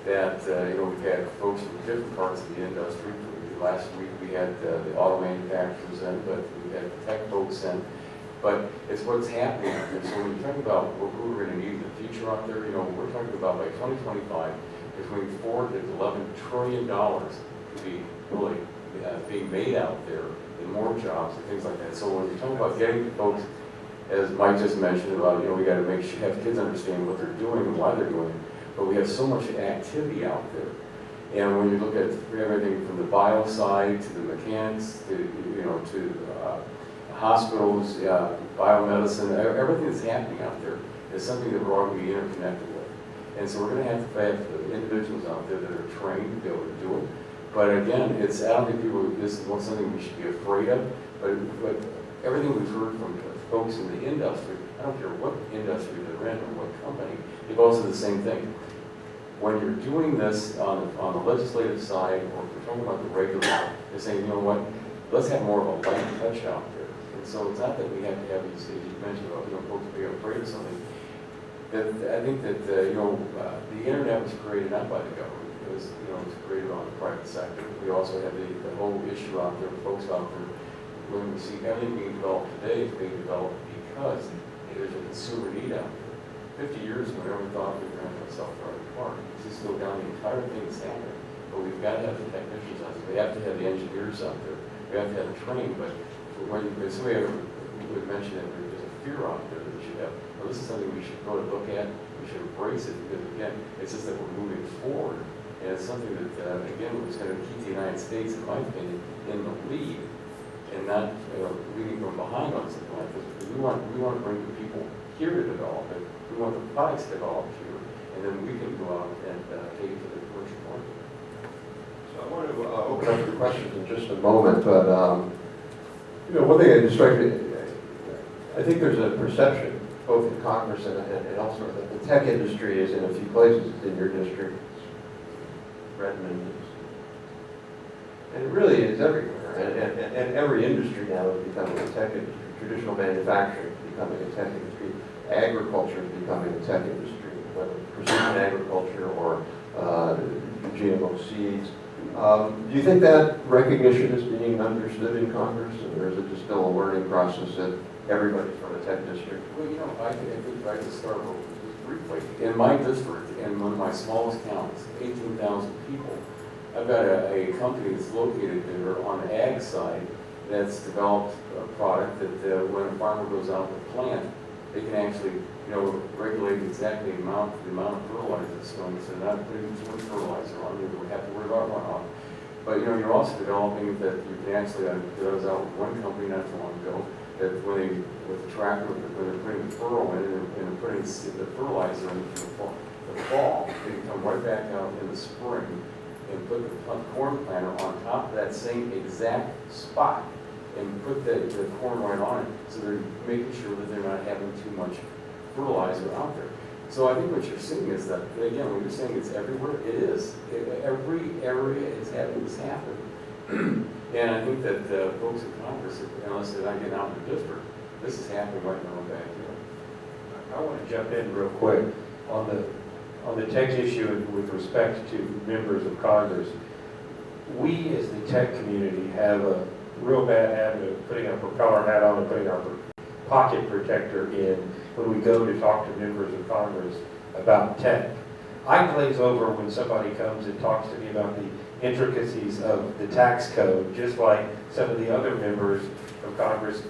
S6: that, we've had folks from different parts of the industry. Last week we had the auto manufacturers in, but we had tech folks in. But it's what's happening out there. So when you're talking about what we're going to need in the future out there, we're talking about by 2025, between $4 to $11 trillion to be really being made out there, and more jobs and things like that. So when you're talking about getting folks, as Mike just mentioned about, we got to make sure have kids understand what they're doing and why they're doing it. But we have so much activity out there. And when you look at everything from the bio side to the mechanics to hospitals, biomedicine, everything that's happening out there is something that we're all going to be interconnected with. And so we're going to have individuals out there that are trained to be able to do it. But again, I don't think this is something we should be afraid of. But everything we've heard from folks in the industry, I don't care what industry they're in or what company, they've all said the same thing. When you're doing this on the legislative side, or if we're talking about the regulator, they're saying, you know what, let's have more of a light touch out there. And so it's not that we have to have these, as you mentioned about, folks being afraid of something. I think that, the internet was created not by the government. It was, it was created on the private sector. We also have the whole issue out there, folks out there, when we see everything being developed today, it's being developed because there's a consumer need out there. 50 years ago, we never thought we were going to have a self-driving car. This is still down the entire thing that's happening. But we've got to have the technicians out there. We have to have the engineers out there. We have to have the training. But when somebody ever would mention that there's a fear out there that we should have, well, this is something we should go to look at. We should embrace it because, again, it's just that we're moving forward. And it's something that, again, is going to keep the United States, in my opinion, in the lead and not leading from behind on something like this. Because we want to bring the people here to develop it. We want the products developed here, and then we can go out and take it to the commercial market.
S1: So I want to open up for questions in just a moment, but one thing that strikes me, I think there's a perception, both in Congress and elsewhere, that the tech industry is in a few places. It's in your district, Redmond, and it really is everywhere. And every industry now is becoming a tech industry. Traditional manufacturing is becoming a tech industry. Agriculture is becoming a tech industry, whether precision agriculture or GMO seeds. Do you think that recognition is being understood in Congress, or is it just still a learning process that everybody's from a tech district?
S6: Well, I think I could start just briefly. In my district, in one of my smallest counties, 18,000 people, I've got a company that's located there on the ag side that's developed a product that when a farmer goes out to plant, they can actually, regulate exactly the amount of fertilizer that's going. So they're not putting too much fertilizer on. You don't have to worry about runoff. But you're also developing that you can actually. I was out with one company not too long ago that with the tractor, when they're putting the furrow in and they're putting the fertilizer in the fall, they can come right back out in the spring and put the corn planter on top of that same exact spot and put the corn right on it, so they're making sure that they're not having too much fertilizer out there. So I think what you're seeing is that, again, when you're saying it's everywhere, it is. Every area is having this happen. And I think that folks in Congress, unless they're not getting out in the district, this is happening right now in backyard.
S7: I want to jump in real quick on the tech issue with respect to members of Congress. We as the tech community have a real bad habit of putting our propeller hat on and putting our pocket protector in when we go to talk to members of Congress about tech. I glaze over when somebody comes and talks to me about the intricacies of the tax code, just like some of the other members of Congress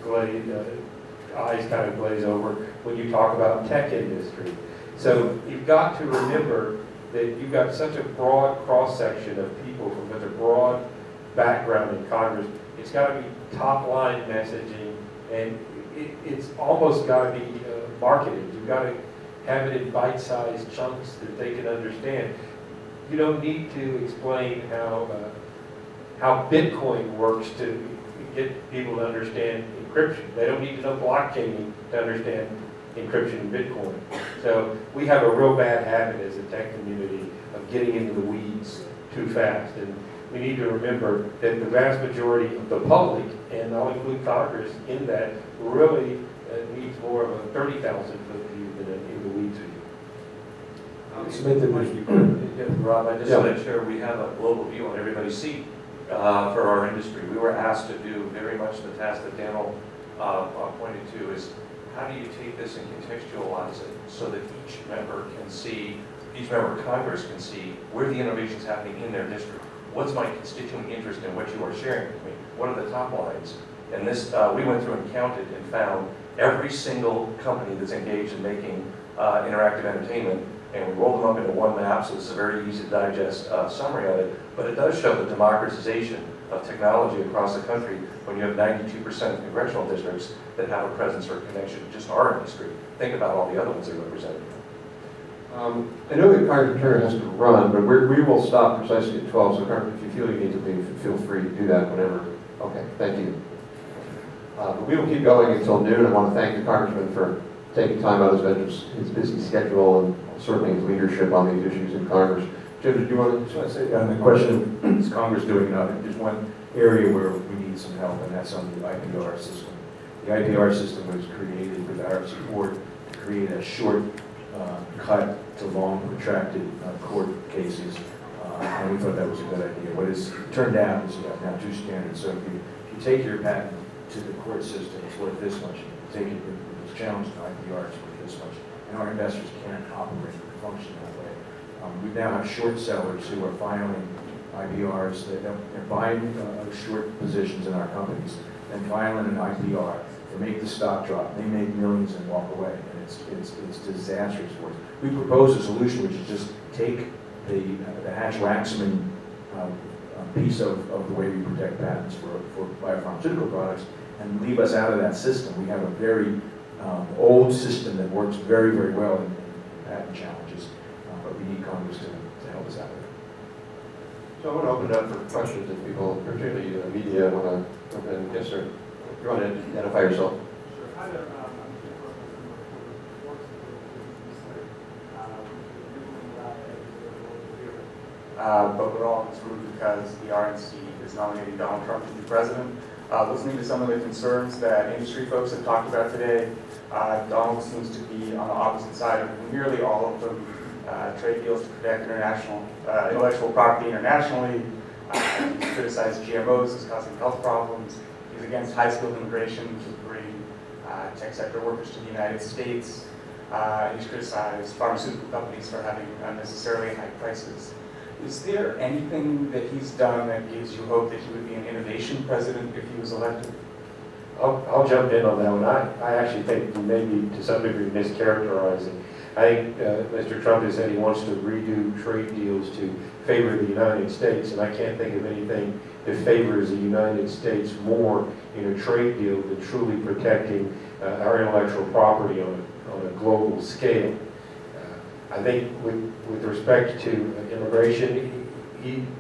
S7: eyes kind of glaze over when you talk about tech industry. So you've got to remember that you've got such a broad cross-section of people from such a broad background in Congress. It's got to be top-line messaging, and it's almost got to be marketed. You've got to have it in bite-sized chunks that they can understand. You don't need to explain how Bitcoin works to get people to understand encryption. They don't need to know blockchain to understand encryption in Bitcoin. So we have a real bad habit as a tech community of getting into the weeds too fast. And we need to remember that the vast majority of the public, and I'll include Congress in that, really needs more of a 30,000-foot view than in the weeds view.
S8: Rob, I just want to share, we have a global view on everybody's seat for our industry. We were asked to do very much the task that Daniel pointed to is how do you take this and contextualize it so that each member of Congress can see where the innovation is happening in their district. What's my constituent interest in what you are sharing with me? What are the top lines? And this, we went through and counted and found every single company that's engaged in making interactive entertainment, and we rolled them up into one map, so this is a very easy to digest summary of it, but it does show the democratization of technology across the country when you have 92% of congressional districts that have a presence or connection to just our industry. Think about all the other ones that are represented.
S1: I know that Congressman Turner has to run, but we will stop precisely at 12, so Congressman, if you feel you need to leave, feel free to do that whenever. Okay, thank you. We will keep going until noon. I want to thank the Congressman for taking time out of his busy schedule and certainly his leadership on these issues in Congress. Jim, did you want to say?
S3: On the question of is Congress doing enough, there's one area where we need some help, and that's on the IPR system. The IPR system was created with our support to create a short cut to long protracted court cases, and we thought that was a good idea. What has turned out is you have now two standards. So if you take your patent to the court system, it's worth this much. Take it, it's challenged in IPR, it's worth this much. And our investors can't operate or function that way. We now have short sellers who are filing IPRs. They're buying short positions in our companies and filing an IPR. They make the stock drop. They make millions and walk away, and it's disastrous for us. We propose a solution which is just take the Hatch-Waxman piece of the way we protect patents for biopharmaceutical products and leave us out of that system. We have a very old system that works very, very well in patent challenges, but we need Congress to help us out with it.
S1: So I want to open it up for questions if people, particularly the media, want to jump in. Yes, sir. If you want to identify yourself.
S9: Sure. Hi there. But we're all in this room because the RNC is nominating Donald Trump to be president. Listening to some of the concerns that industry folks have talked about today, Donald seems to be on the opposite side of nearly all of them. Trade deals to protect international intellectual property internationally. He's criticized GMOs as causing health problems. He's against high-skilled immigration to bring tech sector workers to the United States. He's criticized pharmaceutical companies for having unnecessarily high prices. Is there anything that he's done that gives you hope that he would be an innovation president if he was elected?
S7: I'll jump in on that one. I actually think you may be to some degree mischaracterizing. I think Mr. Trump has said he wants to redo trade deals to favor the United States, and I can't think of anything that favors the United States more in a trade deal than truly protecting our intellectual property on a global scale. I think with respect to immigration,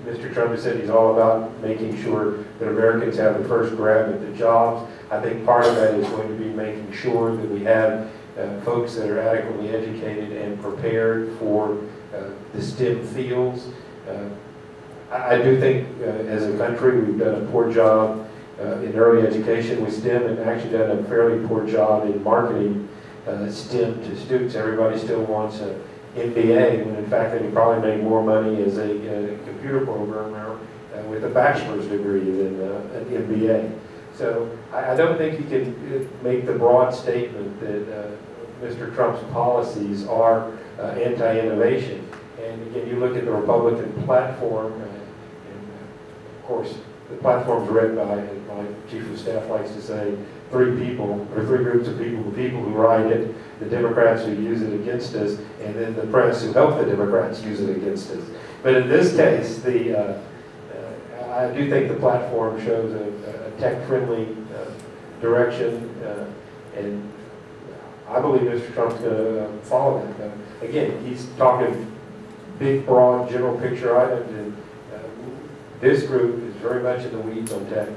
S7: Mr. Trump has said he's all about making sure that Americans have the first grab at the jobs. I think part of that is going to be making sure that we have folks that are adequately educated and prepared for the STEM fields. I do think as a country we've done a poor job in early education with STEM and actually done a fairly poor job in marketing STEM to students. Everybody still wants an MBA, when in fact they can probably make more money as a computer programmer with a bachelor's degree than an MBA. So I don't think you can make the broad statement that Mr. Trump's policies are anti-innovation. And again, you look at the Republican platform, and of course, the platform's read by, as my chief of staff likes to say, three groups of people: the people who write it, the Democrats who use it against us, and then the press who help the Democrats use it against us. But in this case, I do think the platform shows a tech-friendly direction, and I believe Mr. Trump's going to follow that. Again, he's talking big, broad, general picture items, and this group is very much in the weeds on tech.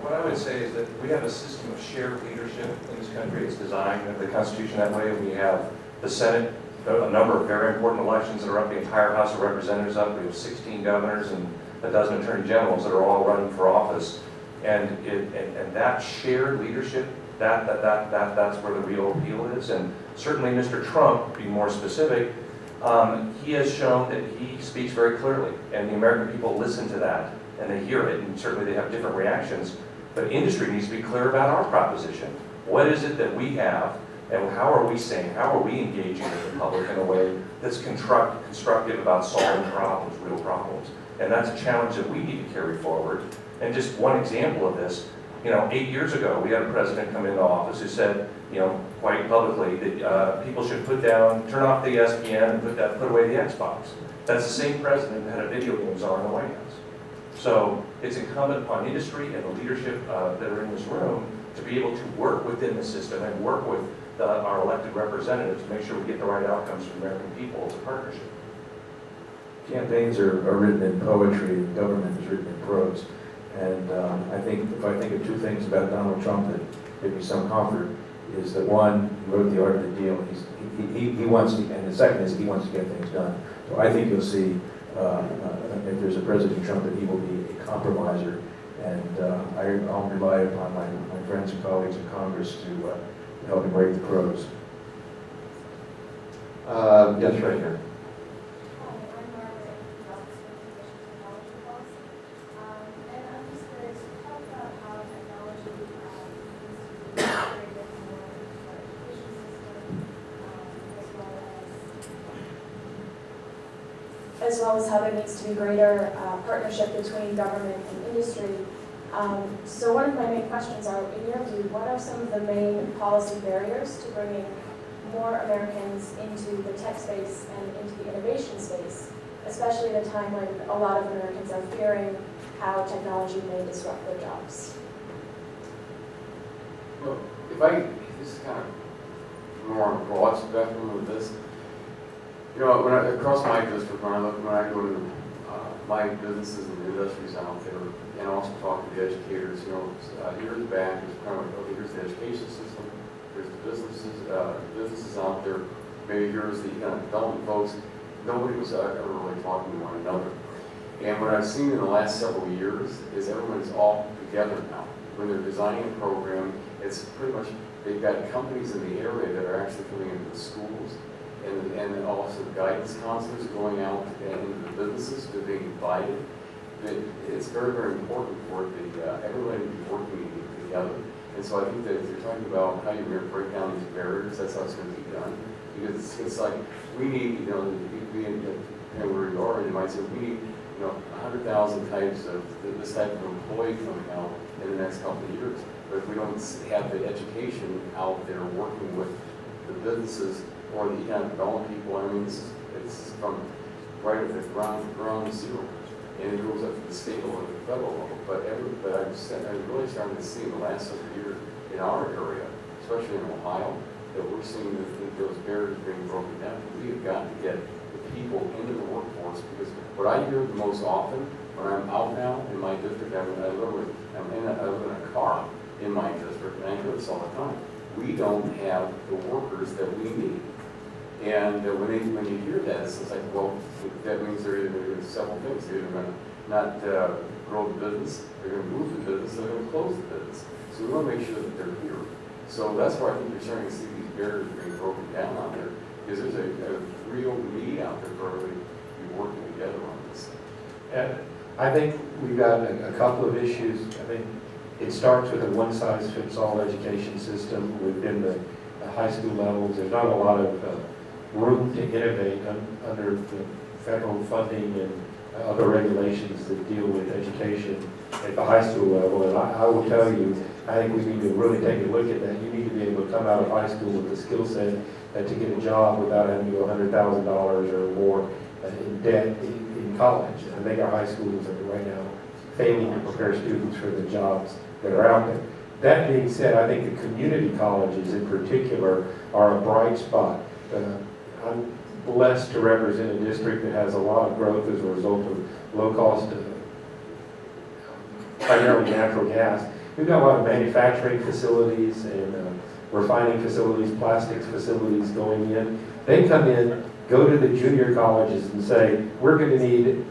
S8: What I would say is that we have a system of shared leadership in this country. It's designed in the Constitution that way. We have the Senate, a number of very important elections that are up, the entire House of Representatives up. We have 16 governors and a dozen attorney generals that are all running for office. And that shared leadership, that's where the real appeal is. And certainly Mr. Trump, to be more specific, he has shown that he speaks very clearly, and the American people listen to that, and they hear it, and certainly they have different reactions. But industry needs to be clear about our proposition. What is it that we have, and how are we saying, how are we engaging with the public in a way that's constructive about solving problems, real problems? And that's a challenge that we need to carry forward. And just one example of this, 8 years ago, we had a president come into office who said, quite publicly that people should turn off the ESPN and put away the Xbox. That's the same president that had a video game czar in the White House. So it's incumbent upon industry and the leadership that are in this room to be able to work within the system and work with our elected representatives to make sure we get the right outcomes for the American people as a partnership.
S3: Campaigns are written in poetry, and government is written in prose. And if I think of two things about Donald Trump that give me some comfort, is that one, he wrote The Art of the Deal. He wants to, and the second is he wants to get things done. So I think you'll see, if there's a President Trump, that he will be a compromiser. And I'll rely upon my friends and colleagues in Congress to help him write the prose.
S1: Yes, right here.
S4: As well as how there needs to be greater partnership between government and industry. So one of my main questions are, in your view, what are some of the main policy barriers to bringing more Americans into the tech space and into the innovation space, especially at a time when a lot of Americans are fearing how technology may disrupt their jobs?
S6: Well, this is kind of more broad spectrum of this. Across my district, when I go to my businesses and industries out there, and also talk to the educators, years back, it's kind of like, okay, here's the education system, here's the businesses out there, maybe here's the development folks. Nobody was ever really talking to one another. And what I've seen in the last several years is everyone's all together now. When they're designing a program, it's pretty much, they've got companies in the area that are actually coming into the schools, and then also guidance counselors going out into the businesses. They're being invited. It's very, very important for everybody to be working together. And so I think that if you're talking about how you're going to break down these barriers, that's how it's going to be done. Because it's like, we need, depending where you are, you might say, we need 100,000 types of this type of employee coming out in the next couple of years. But if we don't have the education out there working with the businesses or the economic development people, it's from right at the ground zero. And it goes up to the state level, the federal level. But I'm really starting to see in the last several years in our area, especially in Ohio, that we're seeing those barriers being broken down. We have got to get the people into the workforce, because what I hear the most often when I'm out now in my district, I live in a car in my district, and I hear this all the time. We don't have the workers that we need. And when you hear that, it's like, well, that means they're either going to do several things. They're either going to not grow the business, they're going to move the business, they're going to close the business. So we want to make sure that they're here. So that's why I think you're starting to see these barriers being broken down out there, because there's a real need out there for everybody to be working together on this.
S7: And I think we've got a couple of issues. I think it starts with a one-size-fits-all education system within the high school levels. There's not a lot of room to innovate under the federal funding and other regulations that deal with education at the high school level. And I will tell you, I think we need to really take a look at that. You need to be able to come out of high school with the skill set to get a job without having to go $100,000 or more in debt in college. I think our high schools are right now failing to prepare students for the jobs that are out there. That being said, I think the community colleges in particular are a bright spot. I'm blessed to represent a district that has a lot of growth as a result of low-cost, primarily natural gas. We've got a lot of manufacturing facilities and refining facilities, plastics facilities going in. They come in, go to the junior colleges and say, we're going to need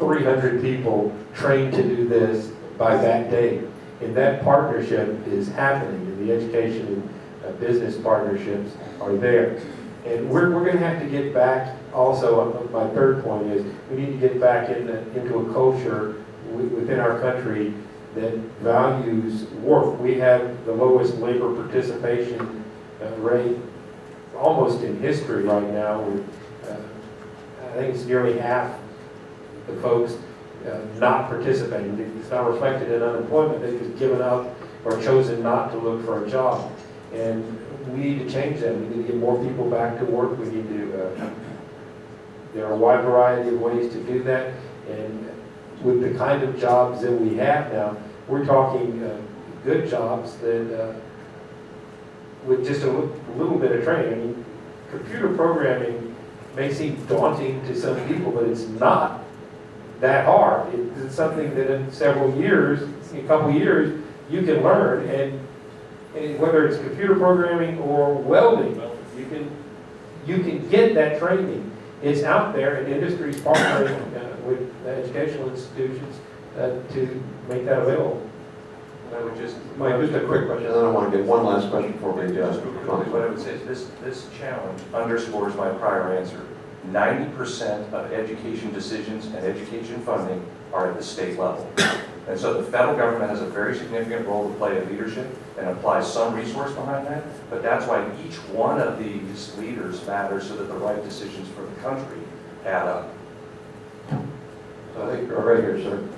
S7: 300 people trained to do this by that date. And that partnership is happening, and the education and business partnerships are there. And we're going to have to get back, also, my third point is, we need to get back into a culture within our country that values work. We have the lowest labor participation rate almost in history right now. I think it's nearly half the folks not participating. It's not reflected in unemployment. They've just given up or chosen not to look for a job. And we need to change that. We need to get more people back to work. We need to, there are a wide variety of ways to do that. And with the kind of jobs that we have now, we're talking good jobs that, with just a little bit of training. I mean, computer programming may seem daunting to some people, but it's not that hard. It's something that in several years, a couple years, you can learn, and whether it's computer programming or welding, you can get that training. It's out there, and industry's partnering with educational institutions to make that available.
S8: I would just,
S1: Mike, just a quick question, and then I want to get one last question before we
S8: just what I would say is this challenge underscores my prior answer. 90% of education decisions and education funding are at the state level. And so the federal government has a very significant role to play in leadership and applies some resource behind that, but that's why each one of these leaders matters so that the right decisions for the country add up.
S1: So I think, right here, sir.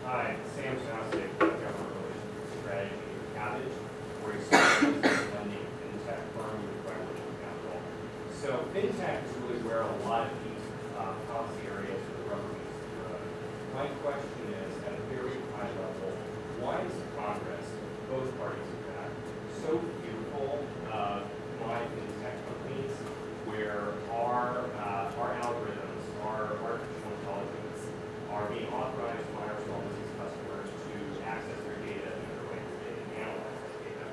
S10: Hi, Sam Sosnick, Government Relations Strategy at Cabbage. We're a specialist lending fintech firm with equity capital. So fintech is really where a lot of these policy areas for the rubber meets the road. My question is, at a very high level, why is Congress, both parties of that, so fearful of my fintech companies where our algorithms, our artificial intelligence are being authorized by our small business customers to access their data in other ways they can analyze that data?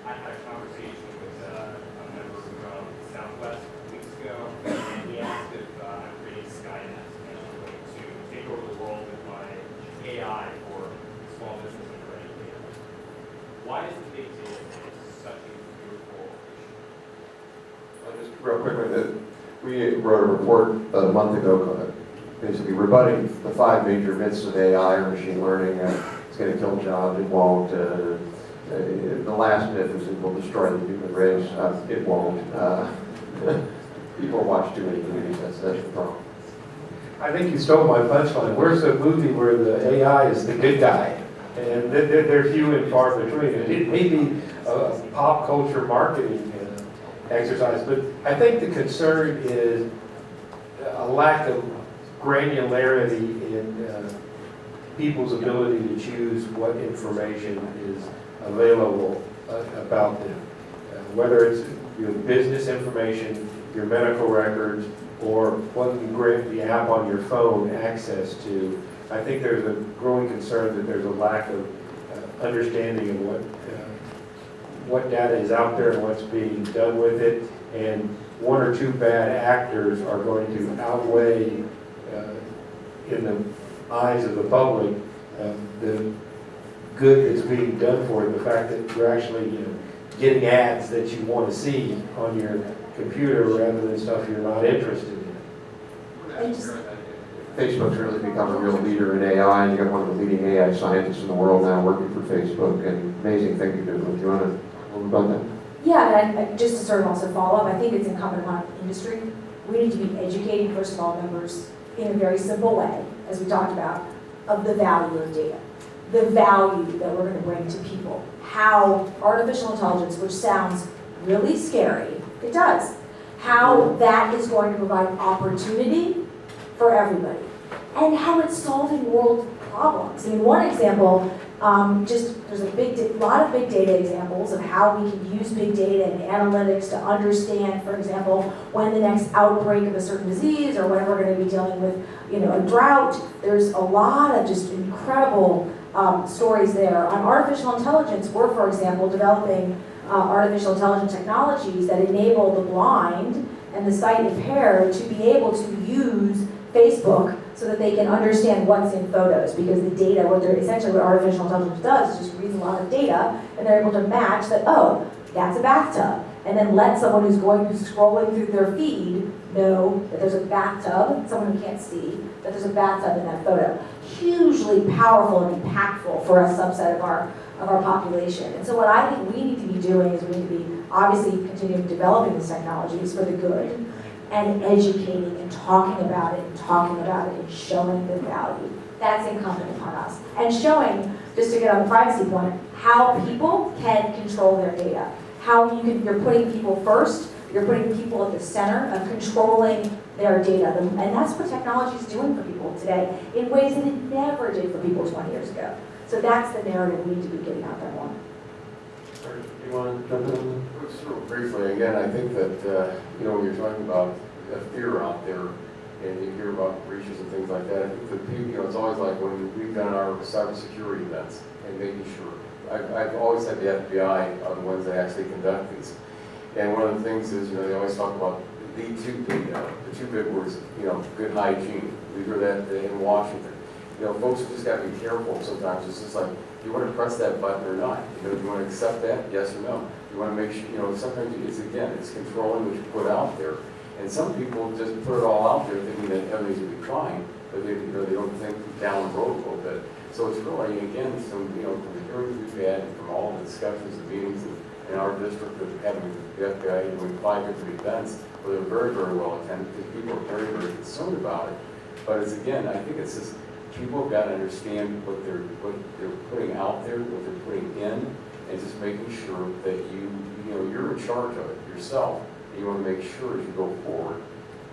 S10: I had a conversation with a member from Southwest a few weeks ago, and he asked if I'm creating Skynet to take over the world with my AI for small business and running data. Why is the big data thing such a fearful issue?
S1: Just real quickly, we wrote a report about a month ago, basically rebutting the 5 major myths of AI or machine learning. It's going to kill jobs, it won't. The last myth is it will destroy the human race. It won't. People watch too many movies, that's the problem.
S7: I think you stole my punchline. Where's the movie where the AI is the good guy? And they're few and far between. It may be a pop culture marketing exercise, but I think the concern is a lack of granularity in people's ability to choose what information is available about them. Whether it's your business information, your medical records, or what you grant the app on your phone access to. I think there's a growing concern that there's a lack of understanding of what data is out there and what's being done with it, and 1 or 2 bad actors are going to outweigh in the eyes of the public the good that's being done for it, the fact that you're actually getting ads that you want to see on your computer rather than stuff you're not interested in.
S1: Facebook's really become a real leader in AI, and you got one of the leading AI scientists in the world now working for Facebook, and amazing thing you're doing. Do you want to talk about that?
S4: Yeah, and just to sort of also follow up, I think it's incumbent upon industry. We need to be educating, first of all, members in a very simple way, as we talked about, of the value of data. The value that we're going to bring to people. How artificial intelligence, which sounds really scary, it does. How that is going to provide opportunity for everybody. And how it's solving world problems. I mean, one example, there's a lot of big data examples of how we can use big data and analytics to understand, for example, when the next outbreak of a certain disease or when we're going to be dealing with, a drought. There's a lot of just incredible stories there. On artificial intelligence, we're, for example, developing artificial intelligence technologies that enable the blind and the sight impaired to be able to use Facebook so that they can understand what's in photos, because the data, essentially what artificial intelligence does is just reads a lot of data, and they're able to match that, oh, that's a bathtub, and then let someone who's scrolling through their feed know that there's a bathtub, someone who can't see, that there's a bathtub in that photo. Hugely hugely powerful and impactful for a subset of our population. And so what I think we need to be doing is we need to be obviously continuing developing these technologies for the good and educating and talking about it and showing the value. That's incumbent upon us. And showing, just to get on the privacy point, how people can control their data. How you're putting people first, you're putting people at the center of controlling their data. And that's what technology is doing for people today in ways that it never did for people 20 years ago. So that's the narrative we need to be getting out there more.
S1: You want to jump in?
S6: Just real briefly, again, I think that, when you're talking about a fear out there, and you hear about breaches and things like that, I think that people, it's always like when we've done our cybersecurity events and making sure. I've always had the FBI are the ones that actually conduct these. And one of the things is, they always talk about the two big words, good hygiene. We hear that in Washington. Folks have just got to be careful sometimes. It's just like, you want to press that button or not? Do you want to accept that? Yes or no? You want to make sure, sometimes it's controlling what you put out there. And some people just put it all out there thinking that everything's going to be fine, but they don't think down the road a little bit. So it's really, again, from the hearings we've had, from all the discussions and meetings in our district of having the FBI doing 5 different events, where they're very, very well attended, because people are very, very concerned about it. But it's, again, I think it's just, people have got to understand what they're putting out there, what they're putting in, and just making sure that you're in charge of it yourself. And you want to make sure as you go forward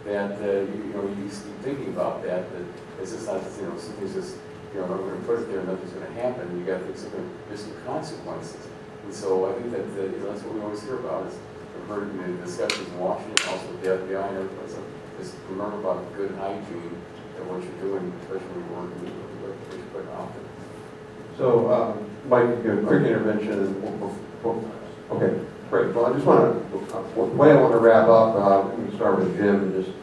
S6: that you keep thinking about that it's just not something's just I'm going to put it there and nothing's going to happen. You got to think there's some consequences. And so I think that that's what we always hear about. Is I've heard in the discussions in Washington, also with the FBI and everything. So just remember about good hygiene and what you're doing, especially when you're working with what you're putting out there.
S1: So, Mike, a quick intervention. Okay, great. Well, I just want to, the way I want to wrap up, we can start with Jim and just,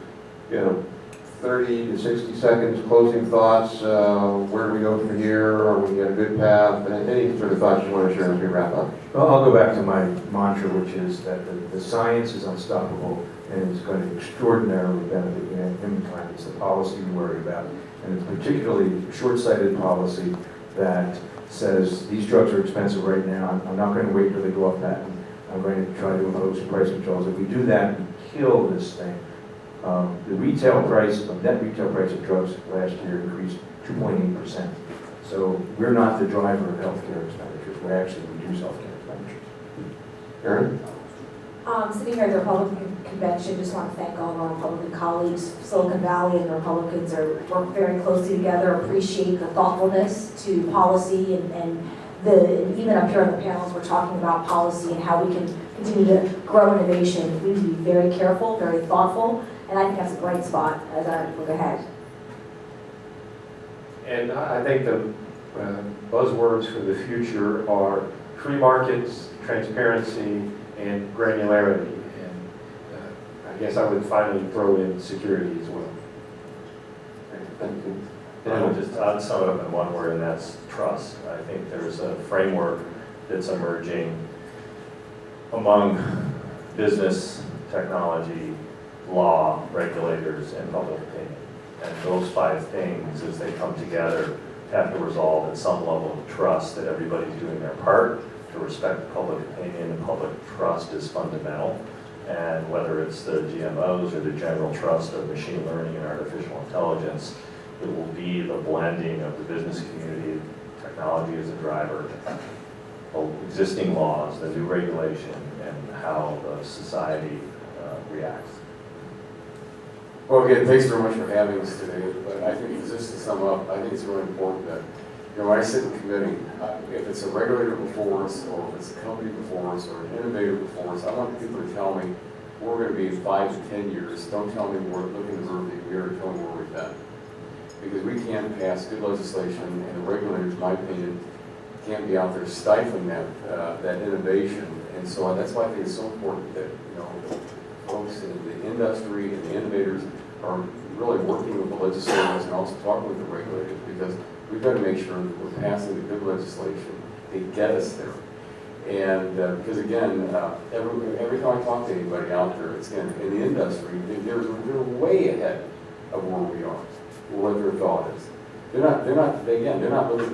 S1: 30 to 60 seconds, closing thoughts. Where do we go from here? Are we at a good path? Any sort of thoughts you want to share as we wrap up?
S3: Well, I'll go back to my mantra, which is that the science is unstoppable and it's going to extraordinarily benefit humankind. It's the policy we worry about. And it's particularly short-sighted policy that says these drugs are expensive right now. I'm not going to wait until they go off patent. I'm going to try to impose price controls. If we do that, we kill this thing. The net retail price of drugs last year increased 2.8%. So we're not the driver of healthcare expenditures. We actually reduce healthcare expenditures.
S1: Erin?
S4: Sitting here at the Republican convention, just want to thank all of our Republican colleagues. Silicon Valley and the Republicans work very closely together, appreciate the thoughtfulness to policy and even up here on the panels, we're talking about policy and how we can continue to grow innovation. We need to be very careful, very thoughtful, and I think that's a bright spot as I look ahead.
S7: And I think the buzzwords for the future are free markets, transparency, and granularity. And I guess I would finally throw in security as well.
S1: Thank you.
S2: I would just sum it up in one word, and that's trust. I think there's a framework that's emerging among business, technology, law, regulators, and public opinion. And those 5 things, as they come together, have to resolve at some level of trust that everybody's doing their part to respect public opinion, and public trust is fundamental. And whether it's the GMOs or the general trust of machine learning and artificial intelligence, it will be the blending of the business community, technology as a driver, existing laws, the new regulation, and how the society reacts.
S6: Well, again, thanks very much for having us today. But I think just to sum up, I think it's really important that, when I sit in committee, if it's a regulator before us, or if it's a company before us, or an innovator before us, I want people to tell me where we're going to be in 5 to 10 years. Don't tell me we're looking to move the mirror, tell me where we've been. Because we can't pass good legislation, and the regulators, in my opinion, can't be out there stifling that innovation. And so that's why I think it's so important that folks in the industry and the innovators are really working with the legislators and also talking with the regulators, because we've got to make sure that we're passing the good legislation to get us there. And because again, every time I talk to anybody out there, it's in the industry, they're way ahead of where we are, what their thought is. they're not looking at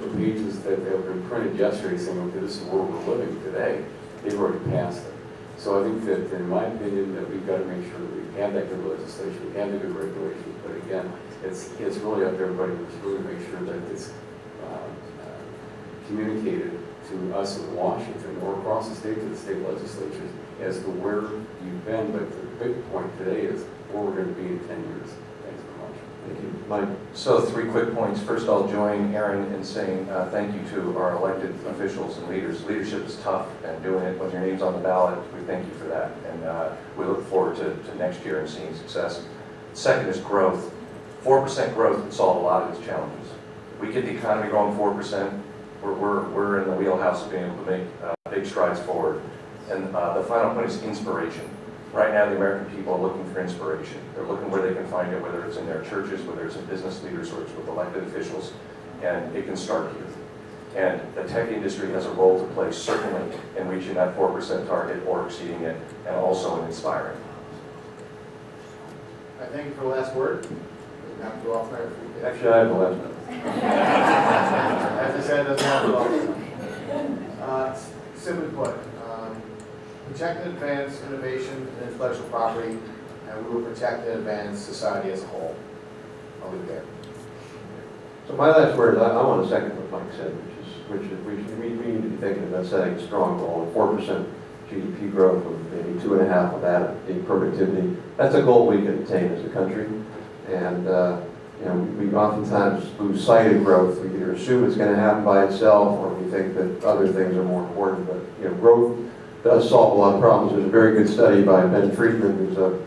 S6: the pages that have been printed yesterday saying, okay, this is where we're living today. They've already passed it. So I think that, in my opinion, that we've got to make sure that we have that good legislation, we have the good regulations, but again, it's really up to everybody to really make sure that it's communicated to us in Washington or across the state to the state legislatures as to where you've been, but the big point today is where we're going to be in 10 years. Thanks very much.
S1: Thank you. Mike?
S8: So 3 quick points. First, I'll join Aaron in saying thank you to our elected officials and leaders. Leadership is tough, and doing it when your name's on the ballot, we thank you for that. And we look forward to next year and seeing success. Second is growth. 4% growth would solve a lot of these challenges. We get the economy growing 4%, we're in the wheelhouse of being able to make big strides forward. And the final point is inspiration. Right now, the American people are looking for inspiration. They're looking where they can find it, whether it's in their churches, whether it's in business leaders, or it's with elected officials, and it can start here. And the tech industry has a role to play, certainly, in reaching that 4% target or exceeding it, and also in inspiring.
S5: I thank you for the last word. Doesn't have to go off there.
S1: Actually, I have the last one.
S5: As I said, it doesn't have to go off. Simply put, protect and advance innovation and intellectual property, and we will protect and advance society as a whole. I'll leave it there.
S1: So my last word, I want to second what Mike said, which is we need to be thinking about setting a strong goal of 4% GDP growth, with maybe 2.5% of that being productivity. That's a goal we can attain as a country, and we oftentimes lose sight of growth. We either assume it's going to happen by itself, or we think that other things are more important. But growth does solve a lot of problems. There's a very good study by Ben Friedman, who's a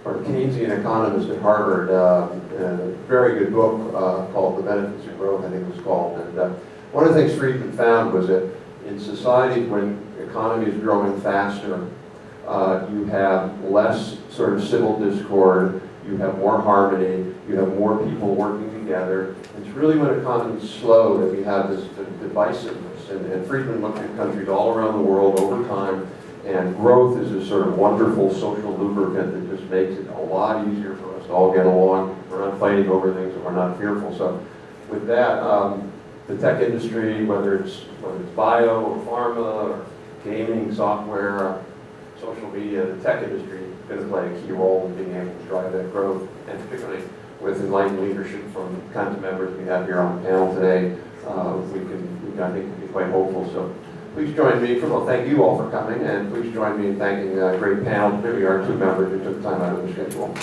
S1: Keynesian economist at Harvard, and a very good book called The Benefits of Growth, I think it was called. And one of the things Friedman found was that in societies when the economy is growing faster, you have less sort of civil discord, you have more harmony, you have more people working together. It's really when economies slow that we have this divisiveness. And Friedman looked at countries all around the world over time, and growth is this sort of wonderful social lubricant that just makes it a lot easier for us to all get along. We're not fighting over things, and we're not fearful. So with that, the tech industry, whether it's bio or pharma or gaming, software, social media, the tech industry is going to play a key role in being able to drive that growth, and particularly with enlightened leadership from the kinds of members we have here on the panel today, I think, can be quite hopeful. So please join me. First of all, thank you all for coming, and please join me in thanking a great panel, particularly our 2 members who took time out of their schedule.